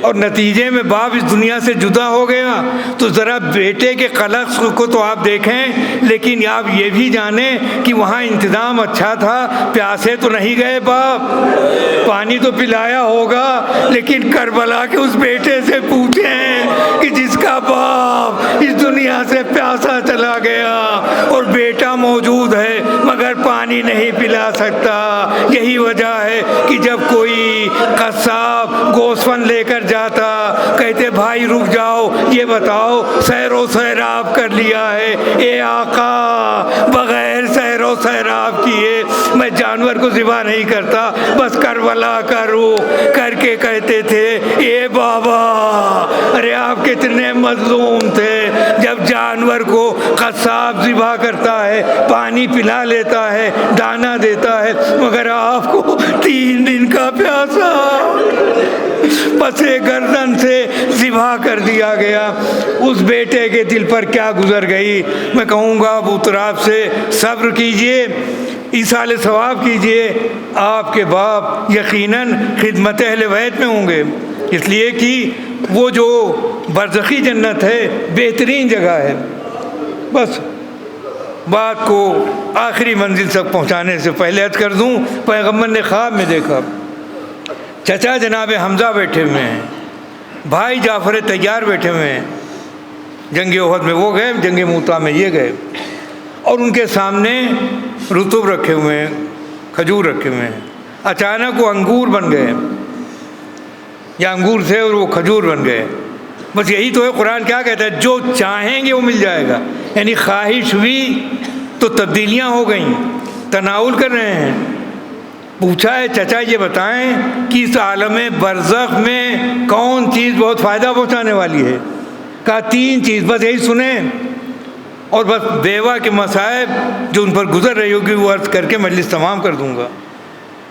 اور نتیجے میں باپ اس دنیا سے جدا ہو گیا۔ تو ذرا بیٹے کے قلق کو تو آپ دیکھیں، لیکن آپ یہ بھی جانیں کہ وہاں انتظام اچھا تھا، پیاسے تو نہیں گئے باپ، پانی تو پلایا ہوگا، لیکن کربلا کے اس بیٹے سے پوچھیں کہ جس کا باپ اس دنیا سے پیاسا چلا گیا اور بیٹا موجود ہے مگر پانی نہیں پلا سکتا۔ یہی وجہ ہے کہ جب کوئی قصاب گوشت لے کر جاتا، کہتے بھائی رک جاؤ، یہ بتاؤ سیر و سیراب کر لیا ہے؟ اے آقا، بغیر سیر و سیراب کیے میں جانور کو ذبح نہیں کرتا، بس کربلا کا روح کر کے کہتے تھے اے بابا، ارے آپ کتنے مظلوم تھے، جب جانور کو قصاب ذبح کرتا ہے، پانی پلا لیتا ہے، دانا دیتا ہے، مگر آپ کو 3 دن کا پیاسا پسے گردن سے ذبح کر دیا گیا۔ اس بیٹے کے دل پر کیا گزر گئی؟ میں کہوں گا ابو تراب سے صبر کیجئے، ایصال ثواب کیجئے، آپ کے باپ یقیناً خدمت اہل بیت میں ہوں گے، اس لیے کہ وہ جو برزخی جنت ہے بہترین جگہ ہے۔ بس بات کو آخری منزل تک پہنچانے سے پہلے عرض کر دوں، پیغمبر نے خواب میں دیکھا چچا جناب حمزہ بیٹھے ہوئے ہیں، بھائی جعفر طیار بیٹھے ہوئے ہیں، جنگ احد میں وہ گئے، جنگ موتا میں یہ گئے، اور ان کے سامنے رطب رکھے ہوئے ہیں، کھجور رکھے ہوئے ہیں۔ اچانک وہ انگور بن گئے، یا انگور تھے اور وہ کھجور بن گئے۔ بس یہی تو ہے، قرآن کیا کہتا ہے؟ جو چاہیں گے وہ مل جائے گا، یعنی خواہش ہوئی تو تبدیلیاں ہو گئیں، تناول کر رہے ہیں۔ پوچھا ہے چچا یہ بتائیں کہ اس عالم برزخ میں کون چیز بہت فائدہ پہنچانے والی ہے؟ کہا 3 چیز، بس یہی سنیں، اور بس بیوہ کے مصائب جو ان پر گزر رہی ہوگی وہ عرض کر کے مجلس تمام کر دوں گا۔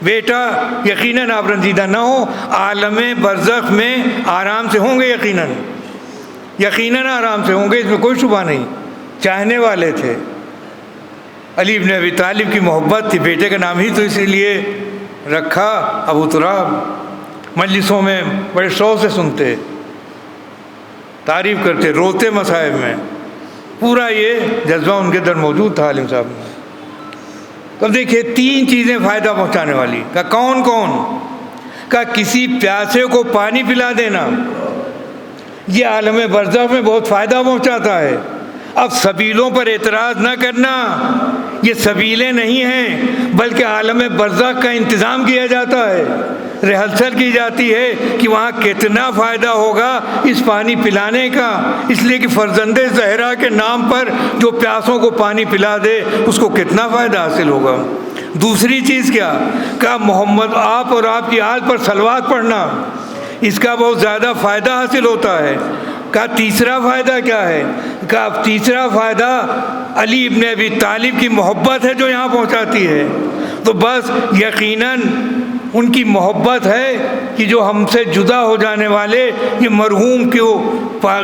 بیٹا یقیناً آپ رنجیدہ نہ ہو، عالم برزخ میں آرام سے ہوں گے، یقیناً آرام سے ہوں گے، اس میں کوئی شبہ نہیں۔ چاہنے والے تھے، علی ابن ابی طالب کی محبت تھی، بیٹے کا نام ہی تو اسی لیے رکھا ابو تراب۔ مجلسوں میں بڑے شوق سے سنتے، تعریف کرتے، روتے مصائب میں، پورا یہ جذبہ ان کے در موجود تھا عالم صاحب میں۔ تو دیکھیے 3 چیزیں فائدہ پہنچانے والی، کہا کون کون؟ کہا کسی پیاسے کو پانی پلا دینا، یہ عالم برزخ میں بہت فائدہ پہنچاتا ہے۔ اب سبیلوں پر اعتراض نہ کرنا، یہ سبیلیں نہیں ہیں بلکہ عالم برزخ کا انتظام کیا جاتا ہے، ریہرسل کی جاتی ہے کہ وہاں کتنا فائدہ ہوگا اس پانی پلانے کا، اس لیے کہ فرزند زہرا کے نام پر جو پیاسوں کو پانی پلا دے اس کو کتنا فائدہ حاصل ہوگا۔ دوسری چیز کیا؟ کہا محمد آپ اور آپ کی آل پر صلوات پڑھنا، اس کا بہت زیادہ فائدہ حاصل ہوتا ہے۔ کہا تیسرا فائدہ کیا ہے؟ کہا تیسرا فائدہ علی ابن ابی طالب کی محبت ہے جو یہاں پہنچاتی ہے۔ تو بس یقیناً ان کی محبت ہے کہ جو ہم سے جدا ہو جانے والے یہ مرحوم کو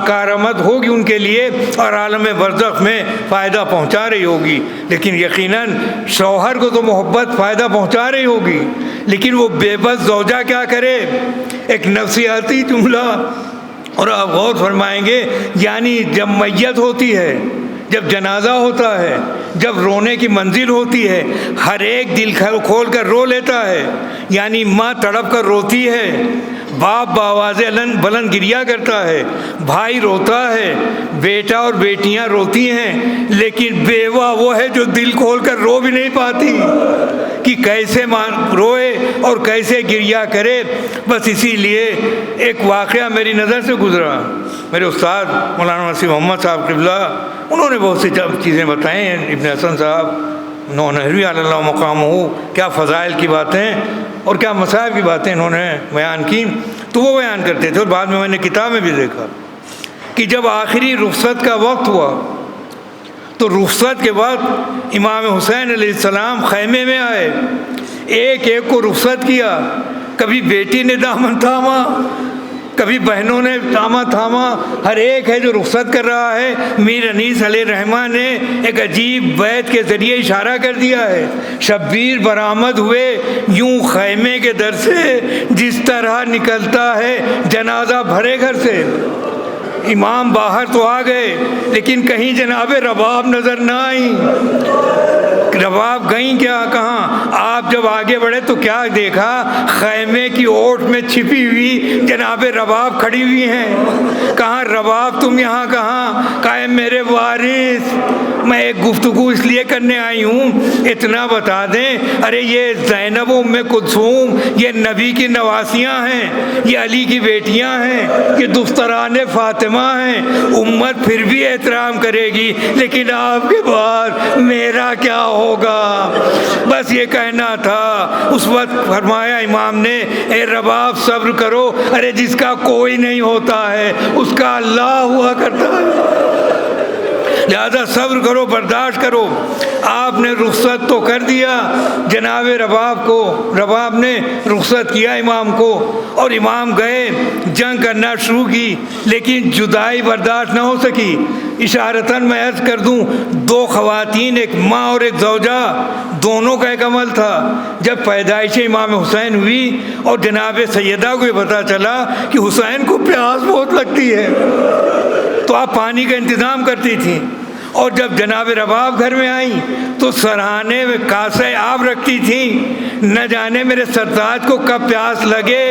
کارآمد ہوگی ان کے لیے اور عالم برزخ میں فائدہ پہنچا رہی ہوگی۔ لیکن یقیناً شوہر کو تو محبت فائدہ پہنچا رہی ہوگی، لیکن وہ بے بس زوجہ کیا کرے؟ ایک نفسیاتی جملہ، اور آپ غور فرمائیں گے، یعنی جب میت ہوتی ہے، جب جنازہ ہوتا ہے، جب رونے کی منزل ہوتی ہے، ہر ایک دل کھول کر رو لیتا ہے، یعنی ماں تڑپ کر روتی ہے، باپ بآواز بلند گریا کرتا ہے، بھائی روتا ہے، بیٹا اور بیٹیاں روتی ہیں، لیکن بیوہ وہ ہے جو دل کھول کر رو بھی نہیں پاتی کہ کیسے روئے اور کیسے گریہ کرے۔ بس اسی لیے ایک واقعہ میری نظر سے گزرا۔ میرے استاد مولانا نصیر محمد صاحب قبلہ، انہوں نے بہت سی چیزیں بتائیں ہیں، ابن حسن صاحب نونہوی علی اللہ مقام ہو، کیا فضائل کی باتیں اور کیا مصائب کی باتیں انہوں نے بیان کی۔ تو وہ بیان کرتے تھے، اور بعد میں نے کتاب میں بھی دیکھا کہ جب آخری رخصت کا وقت ہوا تو رخصت کے بعد امام حسین علیہ السلام خیمے میں آئے، ایک ایک کو رخصت کیا، کبھی بیٹی نے دامن تھاما، کبھی بہنوں نے دامن تھاما، ہر ایک ہے جو رخصت کر رہا ہے۔ میر انیس علیہ الرحمٰن نے ایک عجیب بیت کے ذریعے اشارہ کر دیا ہے، شبیر برآمد ہوئے یوں خیمے کے در سے جس طرح نکلتا ہے جنازہ بھرے گھر سے۔ امام باہر تو آ گئے لیکن کہیں جناب رباب نظر نہ آئی۔ رباب گئیں کیا کہاں؟ آپ جب آگے بڑھے تو کیا دیکھا؟ خیمے کی اوٹ میں چھپی ہوئی جناب رباب کھڑی ہوئی ہیں۔ کہاں رباب تم یہاں کہاں؟ کہا میرے وارث میں ایک گفتگو اس لیے کرنے آئی ہوں، اتنا بتا دیں، ارے یہ زینب و ام کلثوم یہ نبی کی نواسیاں ہیں، یہ علی کی بیٹیاں ہیں، یہ دختران فاطمہ ہیں، امت پھر بھی احترام کرے گی، لیکن آپ کے بعد میرا کیا ہوگا؟ بس یہ کہنا تھا۔ اس وقت فرمایا امام نے، اے رباب صبر کرو، ارے جس کا کوئی نہیں ہوتا ہے اس کا اللہ ہوا کرتا ہے، لہذا صبر کرو، برداشت کرو۔ آپ نے رخصت تو کر دیا جناب رباب کو، رباب نے رخصت کیا امام کو، اور امام گئے، جنگ کرنا شروع کی، لیکن جدائی برداشت نہ ہو سکی۔ اشارتاً میں عرض کر دوں، دو خواتین، ایک ماں اور ایک زوجہ، دونوں کا ایک عمل تھا۔ جب پیدائش امام حسین ہوئی اور جناب سیدہ کو یہ پتہ چلا کہ حسین کو پیاس بہت لگتی ہے تو آپ پانی کا انتظام کرتی تھیں، اور جب جناب رباب گھر میں آئیں تو سرہانے میں کاسے آب رکھتی تھیں، نہ جانے میرے سرتاج کو کب پیاس لگے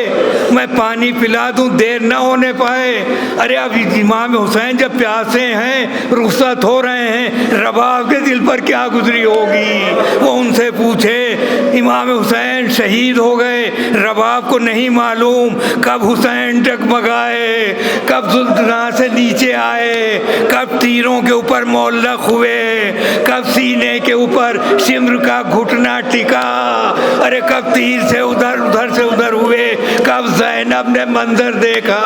میں پانی پلا دوں، دیر نہ ہونے پائے۔ ارے اب امام حسین جب پیاسے ہیں، رخصت ہو رہے ہیں، رباب کے دل پر کیا گزری ہوگی؟ وہ ان سے پوچھے، امام حسین شہید ہو گئے، رباب کو نہیں معلوم کب حسین ڈگمگائے، کب زلزلہ سے نیچے آئے، کب تیروں کے اوپر معلق ہوئے، کب سینے کے اوپر شمر کا گھٹنا ٹکا، ارے کب تیر سے ادھر ادھر سے ادھر ہوئے، کب زینب نے منظر دیکھا،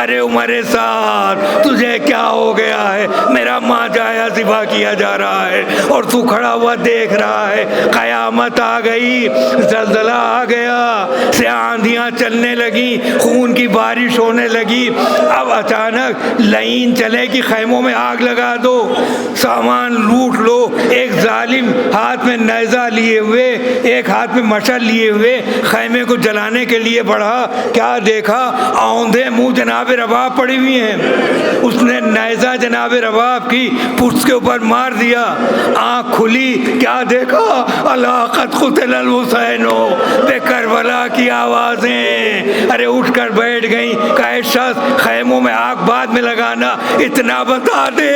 ارے عمر سعد تجھے کیا ہو گیا ہے؟ میرا ماں جایا ذبح کیا جا رہا ہے اور تو کھڑا ہوا دیکھ رہا ہے، قیامت آ گئی، زلزلہ آ گیا، سے آندھیاں چلنے لگی، خون کی بارش ہونے لگی، اب اچانک لائن چلے کہ خیموں میں آگ لگا دو، سامان لوٹ لو۔ ایک ظالم ہاتھ میں نیزہ لیے ہوئے، ایک ہاتھ میں مشعل لیے ہوئے خیمے کو جلانے کے لیے بڑھا، کیا دیکھا؟ آندھے منہ جناب رباب پڑی ہوئی ہیں، اس نے نیزہ جناب رباب کی پشت کے اوپر مار دیا، آنکھ کھلی، کیا دیکھا؟ اللہ قد قتل الحسین بے کربلا کی آوازیں، ارے اٹھ کر بیٹھ گئیں۔ کہ شخص خیموں میں آگ بعد میں لگانا، اتنا بتا دے،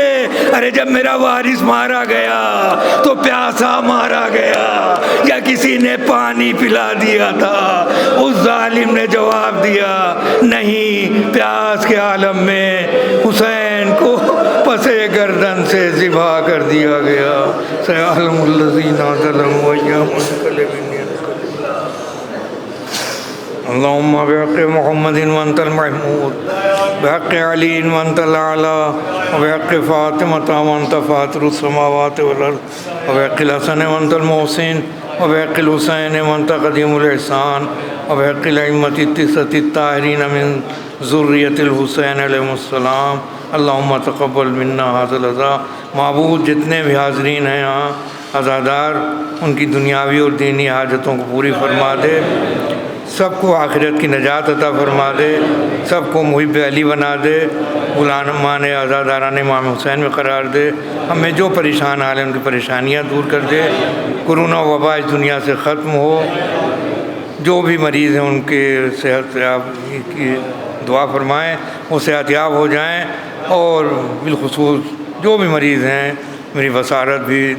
ارے جب میرا وارث مارا گیا تو پیاسا مارا گیا یا کسی نے پانی پلا دیا تھا؟ اس ظالم نے جواب دیا، نہیں، پیاس کے عالم میں حسین کو پسے گردن سے ذبح کر دیا گیا۔ سیعلم الذین ظلموا ایام منقلب۔ اللهم بحق محمد وانت المحمود، بحق علی وانت الاعلی، وبحق فاطمة وانت فاطر السماوات والارض، وبحق الحسن وانت المحسن، وبحق الحسین وانت قدیم الاحسان، وبحق الائمة التسعة الطاہرین من ذریۃ الحسین علیہ السلام۔ اللہم تقبل منا ھذا العزاء۔ معبود جتنے بھی حاضرین ہیں یہاں عزادار، ان کی دنیاوی اور دینی حاجتوں کو پوری فرما دے، سب کو آخرت کی نجات عطا فرما دے، سب کو محب علی بنا دے، غلامان عزاداران امام حسین میں قرار دے، ہمیں جو پریشان حال ہیں ان کی پریشانیاں دور کر دے، کرونا وبا اس دنیا سے ختم ہو، جو بھی مریض ہیں ان کے صحت یاب کی دعا فرمائیں، وہ صحت یاب ہو جائیں، اور بالخصوص جو بھی مریض ہیں، میری بصارت بھی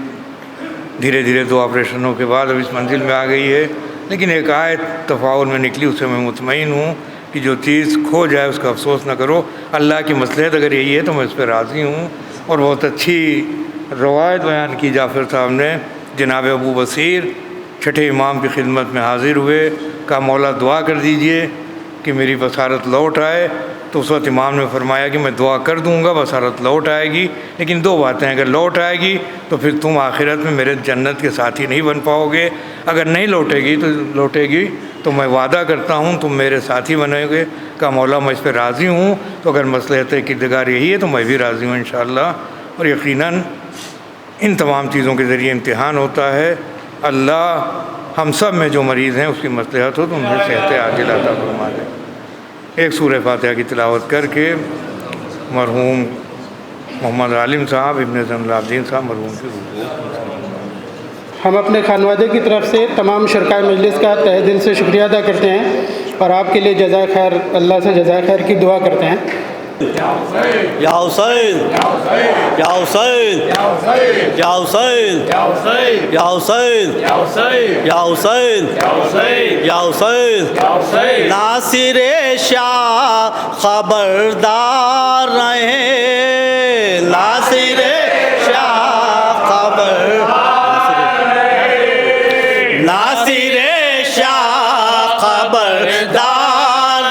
دھیرے دھیرے 2 آپریشنوں کے بعد اب اس منزل میں آ گئی ہے، لیکن ایک آیت تفاعل میں نکلی، اس سے میں مطمئن ہوں کہ جو چیز کھو جائے اس کا افسوس نہ کرو، اللہ کی مصلحت اگر یہی ہے تو میں اس پہ راضی ہوں۔ اور بہت اچھی روایت بیان کی جعفر صاحب نے، جناب ابو بصیر 6ٹھے امام کی خدمت میں حاضر ہوئے، کہا مولا دعا کر دیجئے کہ میری بصارت لوٹ آئے، تو اس وقت امام نے فرمایا کہ میں دعا کر دوں گا، بصارت لوٹ آئے گی، لیکن 2 باتیں، اگر لوٹ آئے گی تو پھر تم آخرت میں میرے جنت کے ساتھی نہیں بن پاؤ گے، اگر نہیں لوٹے گی تو میں وعدہ کرتا ہوں تم میرے ساتھی بنو گے۔ کہا مولا میں اس پہ راضی ہوں، تو اگر مصلحت کردگار یہی ہے تو میں بھی راضی ہوں انشاءاللہ۔ اور یقیناً ان تمام چیزوں کے ذریعے امتحان ہوتا ہے۔ اللہ ہم سب میں جو مریض ہیں اس کی مصلحت ہو تو انہیں صحت عاجلہ عطا فرما دے۔ ایک سورہ فاتحہ کی تلاوت کر کے مرحوم محمد عالم صاحب ابن زین العابدین صاحب مرحوم کی روح کو ہم اپنے خانوادے کی طرف سے تمام شرکائے مجلس کا تہہ دل سے شکریہ ادا کرتے ہیں اور آپ کے لیے جزائے خیر، اللہ سے جزائے خیر کی دعا کرتے ہیں۔ یا حسین یا حسین یا حسین یا حسین یا حسین یا حسین ناصر شاہ خبردار رہے، ناصر شاہ ناصر شاہ خبردار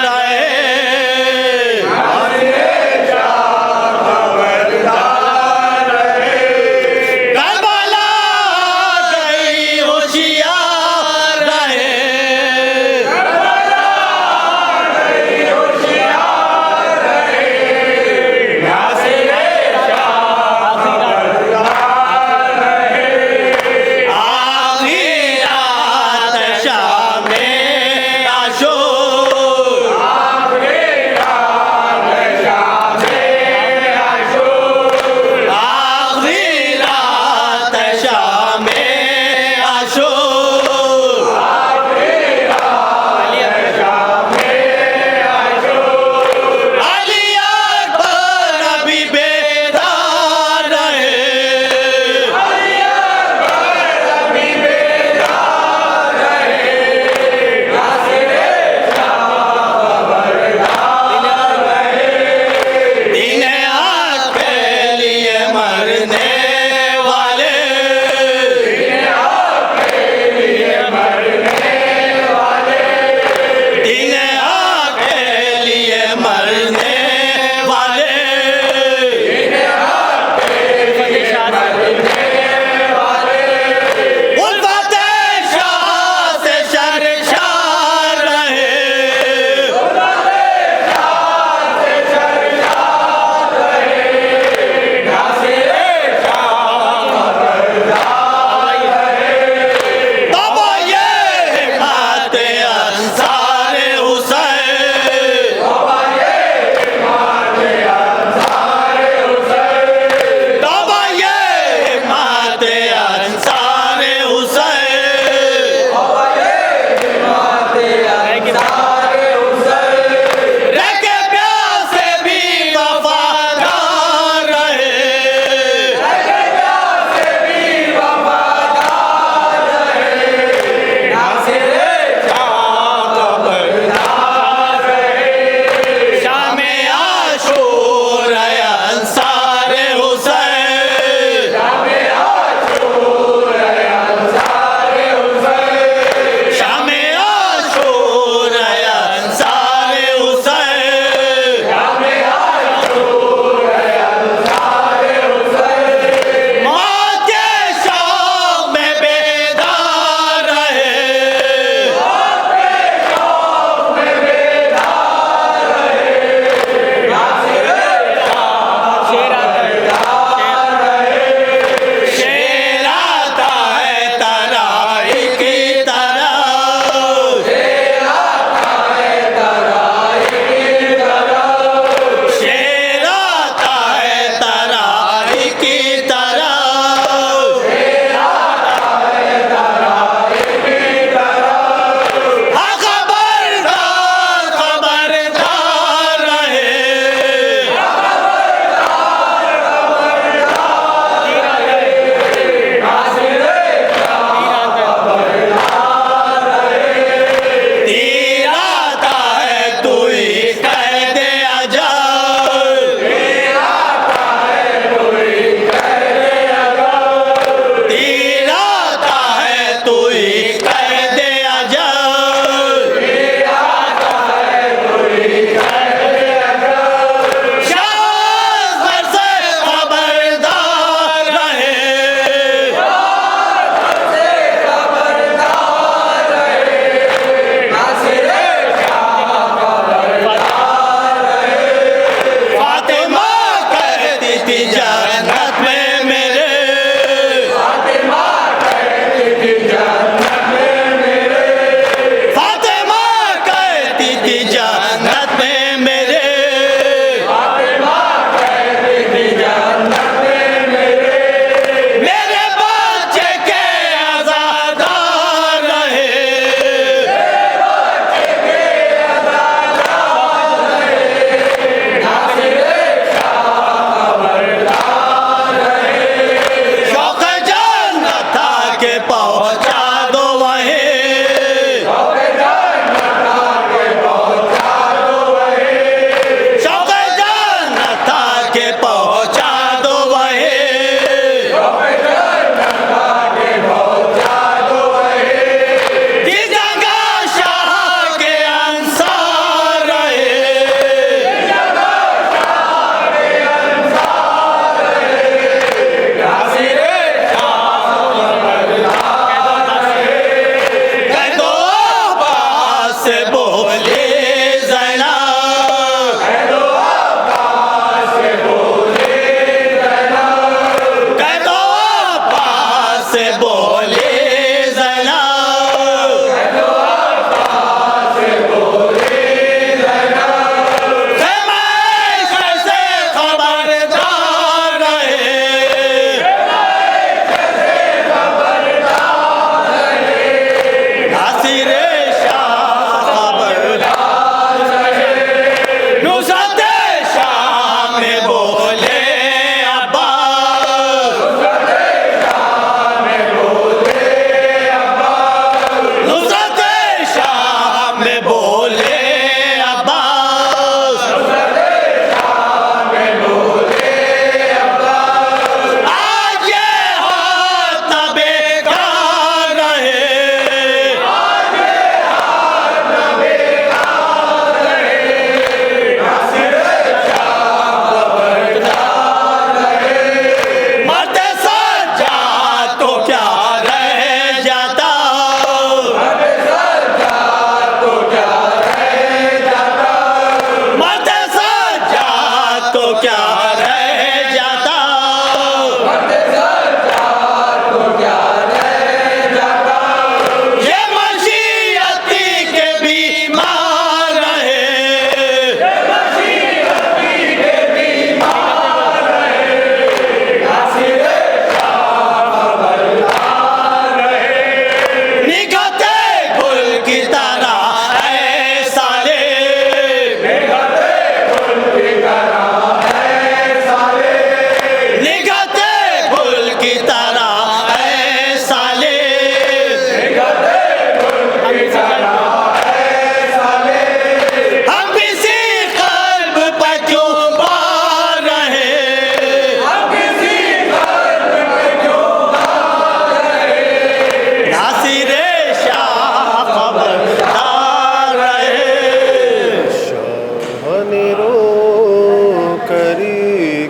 ناصر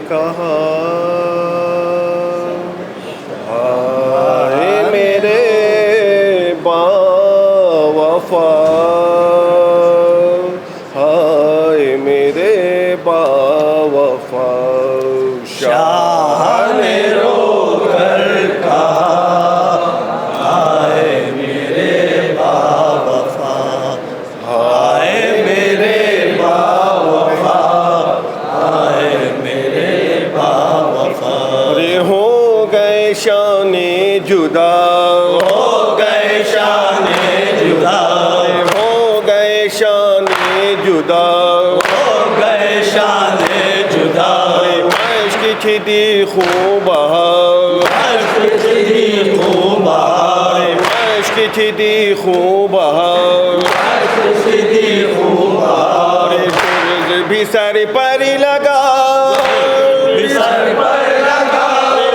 کہا ہائے میرے باوفا ہائے میرے باوفا شاہ نے رو کر کہا ہائے میرے باوفا ہائے میرے باوفا ہائے میرے باوفا ارے ہو گئے شان جدا ہو گئے شان جدا ہو گئے شان جدا ہو گئے شان جدا عشق کی دی خوب عشق کی دی خوب عشق کی دی خوب عشق کی دی خوب بھی سر پر لگا بھی سر پر لگا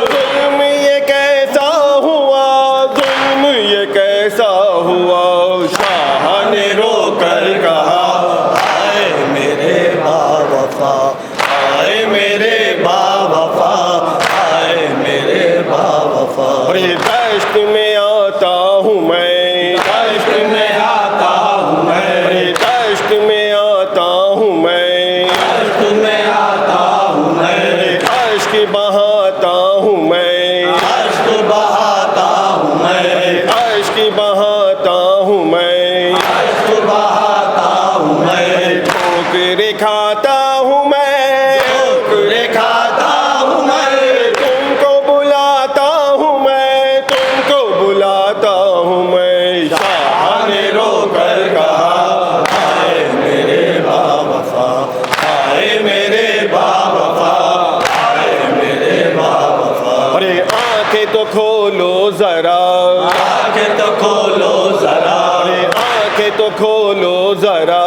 ظلم یہ کیسا ہوا ظلم یہ کیسا ہوا شاہ نے رو کر کہا ہائے میرے باوفا ہائے میرے باوفا ہائے میرے باوفا ارے دشت میں آتا ہوں میں دشت میں آتا ہوں میں ارے دشت میں آتا ہوں میں دشت میں آتا ہوں میں عشق بہاتا ہوں میں عشق بہاتا ہوں میں عشق بہاتا ہوں میں عشق بہاتا ہوں میں ٹھوکر کھاتا ہوں میں ٹھوکر کھاتا ہوں میں تم کو بلاتا ہوں میں تم کو بلاتا ہوں میں شاہ نے رو کر کہا ہائے میرے باوفا ہائے میرے باوفا ہائے میرے باوفا ارے آنکھیں تو کھولو ذرا آنکھیں تو کھولو ذرا ارے آنکھیں تو کھولو ذرا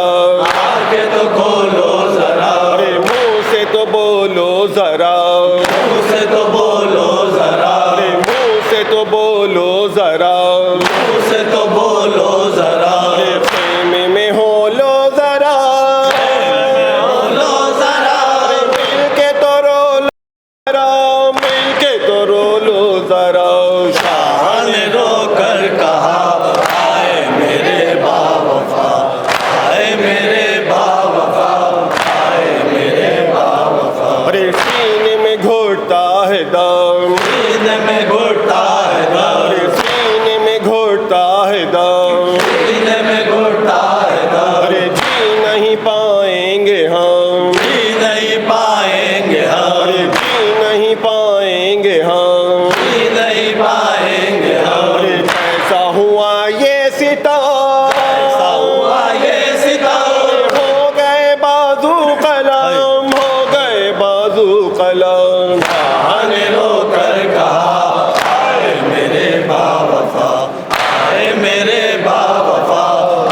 آنکھیں تو کھولو ذرا ارے منہ سے تو بولو ذرا منہ سے تو بولو ذرا ارے منہ سے تو بولو ذرا منہ سے تو بولو ذرا ارے خیمے میں ہو لو ذرا ہو لو ذرا مل کے تو رو لو ذرا مل کے تو رو لو ذرا شاہ نے رو کر کہا ہائے میرے باوفا ہائے میرے باوفا ہائے میرے باوفا ارے سینے میں گھٹتا ہے دم سینے میں گھٹتا ہے دم ارے سینے میں گھٹتا ہے دم سینے میں گھٹتا ہے دم ارے جی نہیں پائیں گے ہم جی نہیں پائیں گے ہم ارے جی نہیں پائیں گے ہم جی نہیں پائیں گے ہم ارے کیسا ہوا یہ ستم کیسا ہوا یہ ستم ہو گئے بازو قلم ہو گئے بازو قلم شاہ نے رو کر کہا ہائے میرے باوفا ہائے میرے باوفا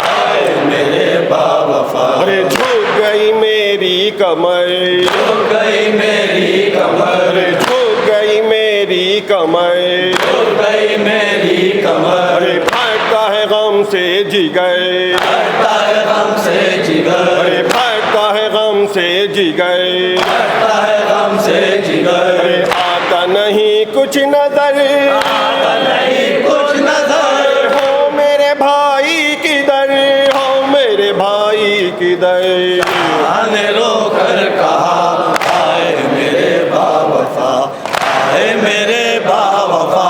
ہائے میرے باوفا ارے جھک گئی میری کمر جھک گئی میری کمر ارے جھک گئی میری کمر جھک گئی میری کمر ارے پھٹتا ہے غم سے جگر پھٹتا ہے غم سے جگر ارے پھٹتا ہے غم سے جگر پھٹتا ہے غم سے جگر ارے آتا نہیں کچھ نظر آتا نہیں کچھ نظر ہو میرے بھائی کدھر ہو میرے بھائی کدھر شاہ نے رو کر کہا ہائے میرے باوفا ہائے میرے باوفا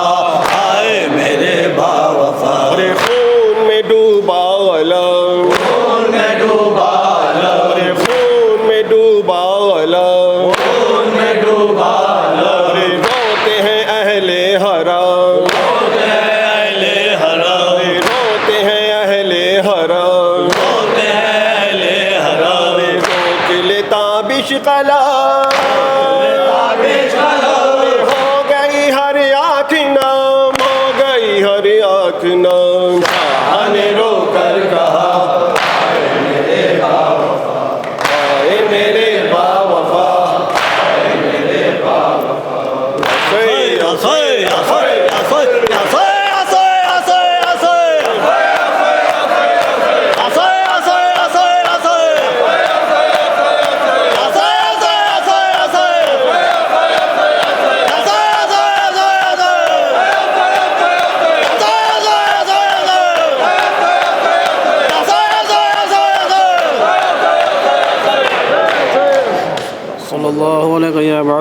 ہائے میرے باوفا ارے خون میں ڈوبا علم خون میں ڈوبا علم ارے خون میں ڈوبا علم خون میں ڈوبا علم ارے روتے ہیں اہل حرم روتے ہیں اہل حرم روتے ہیں اہل حرم روتے ہیں اہل حرم روک لیتا بش قلم ہو گئی ہر آنکھ نام ہو گئی ہر آنکھ نام شاہ نے رو کر کہا ہائے میرے باوفا ہائے میرے باوفا ہائے میرے باوفا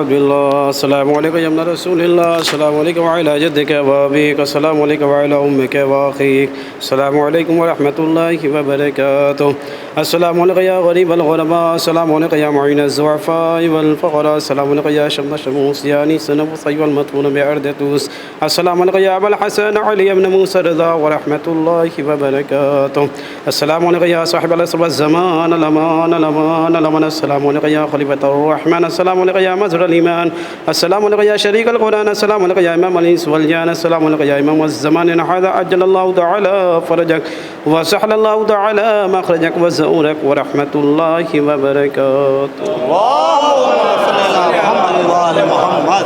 أعوذ بالله السلام عليكم يا ابن رسول الله السلام عليكم وعلى جدك وأبيك السلام عليكم وعلى أمك وأخيك السلام عليكم ورحمة الله وبركاته السلام عليك يا غريب الغرباء السلام عليك يا معين الضعفاء والفقراء السلام عليك يا شمس الشموس يا أنيس النفوس والمطمون بعرض توس السلام عليك يا أبا الحسن علي بن موسى رضا ورحمة الله وبركاته السلام عليك يا صاحب العصر والزمان الأمان الأمان الأمان السلام عليك يا خليفة الرحمن السلام عليك يا مزر الإيمان السلام عليك يا شريك القرآن السلام عليك يا إمام الإنس والجان السلام عليك يا إمام الزمان هذا عجل الله تعالى فرجك وسهل الله تعالى مخرجك وزورك ورحمة الله وبركاته. اللهم صل على محمد وآل محمد.